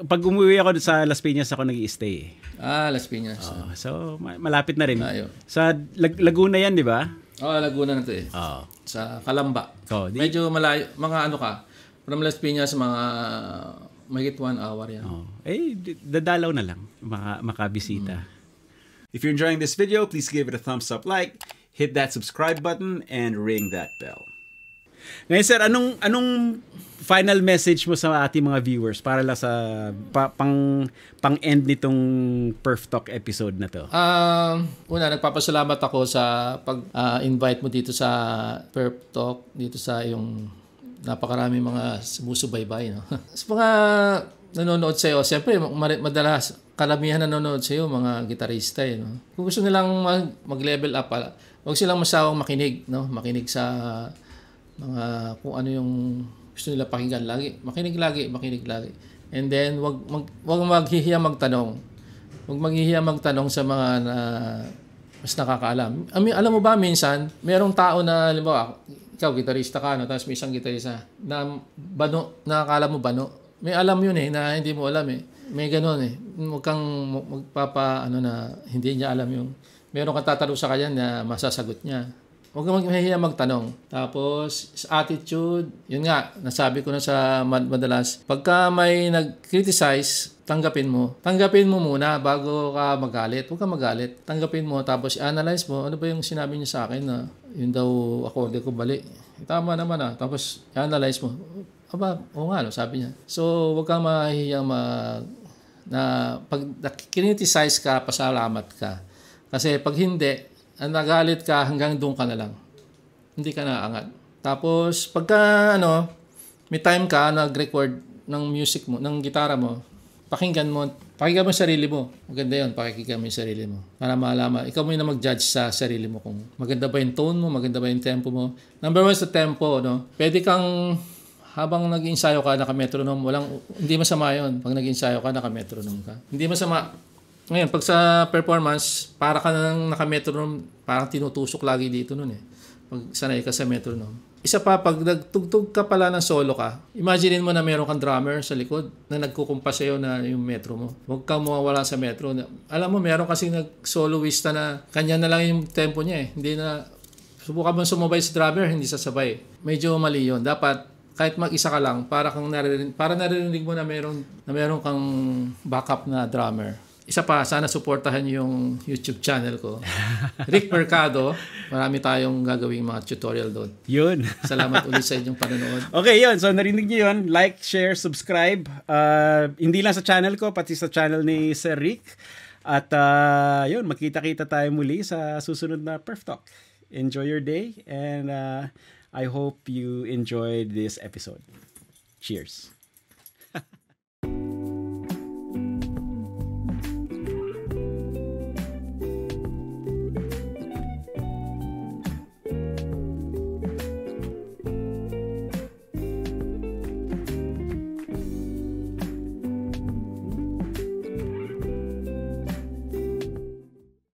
Pag umuwi ako sa Las Piñas ako nag-i-stay. Las Piñas. So, malapit na rin. Sa Laguna yan, di ba? Laguna na to eh. Sa Calamba. Medyo malayo. Mga from Las Piñas, mga mahigit 1 hour yan. Dadalaw na lang. Makabisita. If you're enjoying this video, please give it a thumbs up like, hit that subscribe button, and ring that bell. Ngayon, sir, anong final message mo sa ating mga viewers para lang sa pang-end nitong Perf Talk episode na to? Una, nagpapasalamat ako sa pag-invite mo dito sa Perf Talk, dito sa yung napakarami mga sumusubaybay. No? Sa mga nanonood sa'yo, siyempre, madalas karamihan nanonood sa'yo, mga gitarista. No? Kung gusto nilang mag-level up, huwag silang masawang makinig. No? Makinig sa mga kung ano yung gusto nila pakinggan lagi. Makinig lagi. And then, wag maghihiya magtanong. Huwag maghihiya magtanong sa mga mas nakakaalam. Alam mo ba, minsan, merong tao na, halimbawa, ikaw, gitarista ka, no? Tapos may isang gitarista na nakakala mo bano. May alam yun eh, na hindi mo alam eh. May ganun eh. Huwag kang na hindi niya alam yung meron kang tatanong sa kanya na masasagot niya. Huwag kang maghihiya magtanong. Tapos, attitude, yun nga, nasabi ko na sa madalas, pagka may nag-criticize, tanggapin mo. Tanggapin mo muna bago ka magalit. Huwag kang magalit. Tanggapin mo, tapos analyze mo, ano ba yung sinabi niya sa akin na yun daw akorde ko bali. Tama naman Tapos, analyze mo. Oo nga, sabi niya. So, huwag kang mahihiyang na pag criticize ka, pasalamat ka. Kasi pag hindi, nagalit ka, hanggang doon ka na lang. Hindi ka naangat. Tapos, pagka may time ka, nag-record ng music mo, ng gitara mo, pakinggan mo yung sarili mo. Maganda yun, pakinggan mo yung sarili mo. Para malaman, ikaw mo yung na mag-judge sa sarili mo kung maganda ba yung tone mo, maganda ba yung tempo mo. Number 1 sa tempo, no? Pwede kang, habang nag-ensayo ka, naka-metronome, hindi masama yun. Pag nag-ensayo ka, naka-metronome ka. Hindi masama. Ngayon, pag sa performance, para ka nang naka-metronome, parang tinutusok lagi dito nun eh. Pag sanay ka sa metronome. Isa pa, pag nagtugtog ka pala ng solo ka, imaginein mo na meron kang drummer sa likod na nagkukumpas sa'yo na yung metro mo. Huwag kang mawawala sa metro. Alam mo, meron kasi nag-soloista na kanya na lang yung tempo niya eh. Hindi na, subukan mo sumabay sa drummer, hindi sasabay. Medyo mali yun. Dapat, kahit mag-isa ka lang, para naririnig mo na meron kang backup na drummer. Isa pa, sana suportahan yung YouTube channel ko. Rick Mercado. Marami tayong gagawing mga tutorial doon. Yun. Salamat ulit sa inyong panonood. Okay, yun. So, narinig niyo yun. Like, share, subscribe. Hindi lang sa channel ko, pati sa channel ni Sir Rick. At yun, magkita-kita tayo muli sa susunod na Perf Talk. Enjoy your day and I hope you enjoyed this episode. Cheers.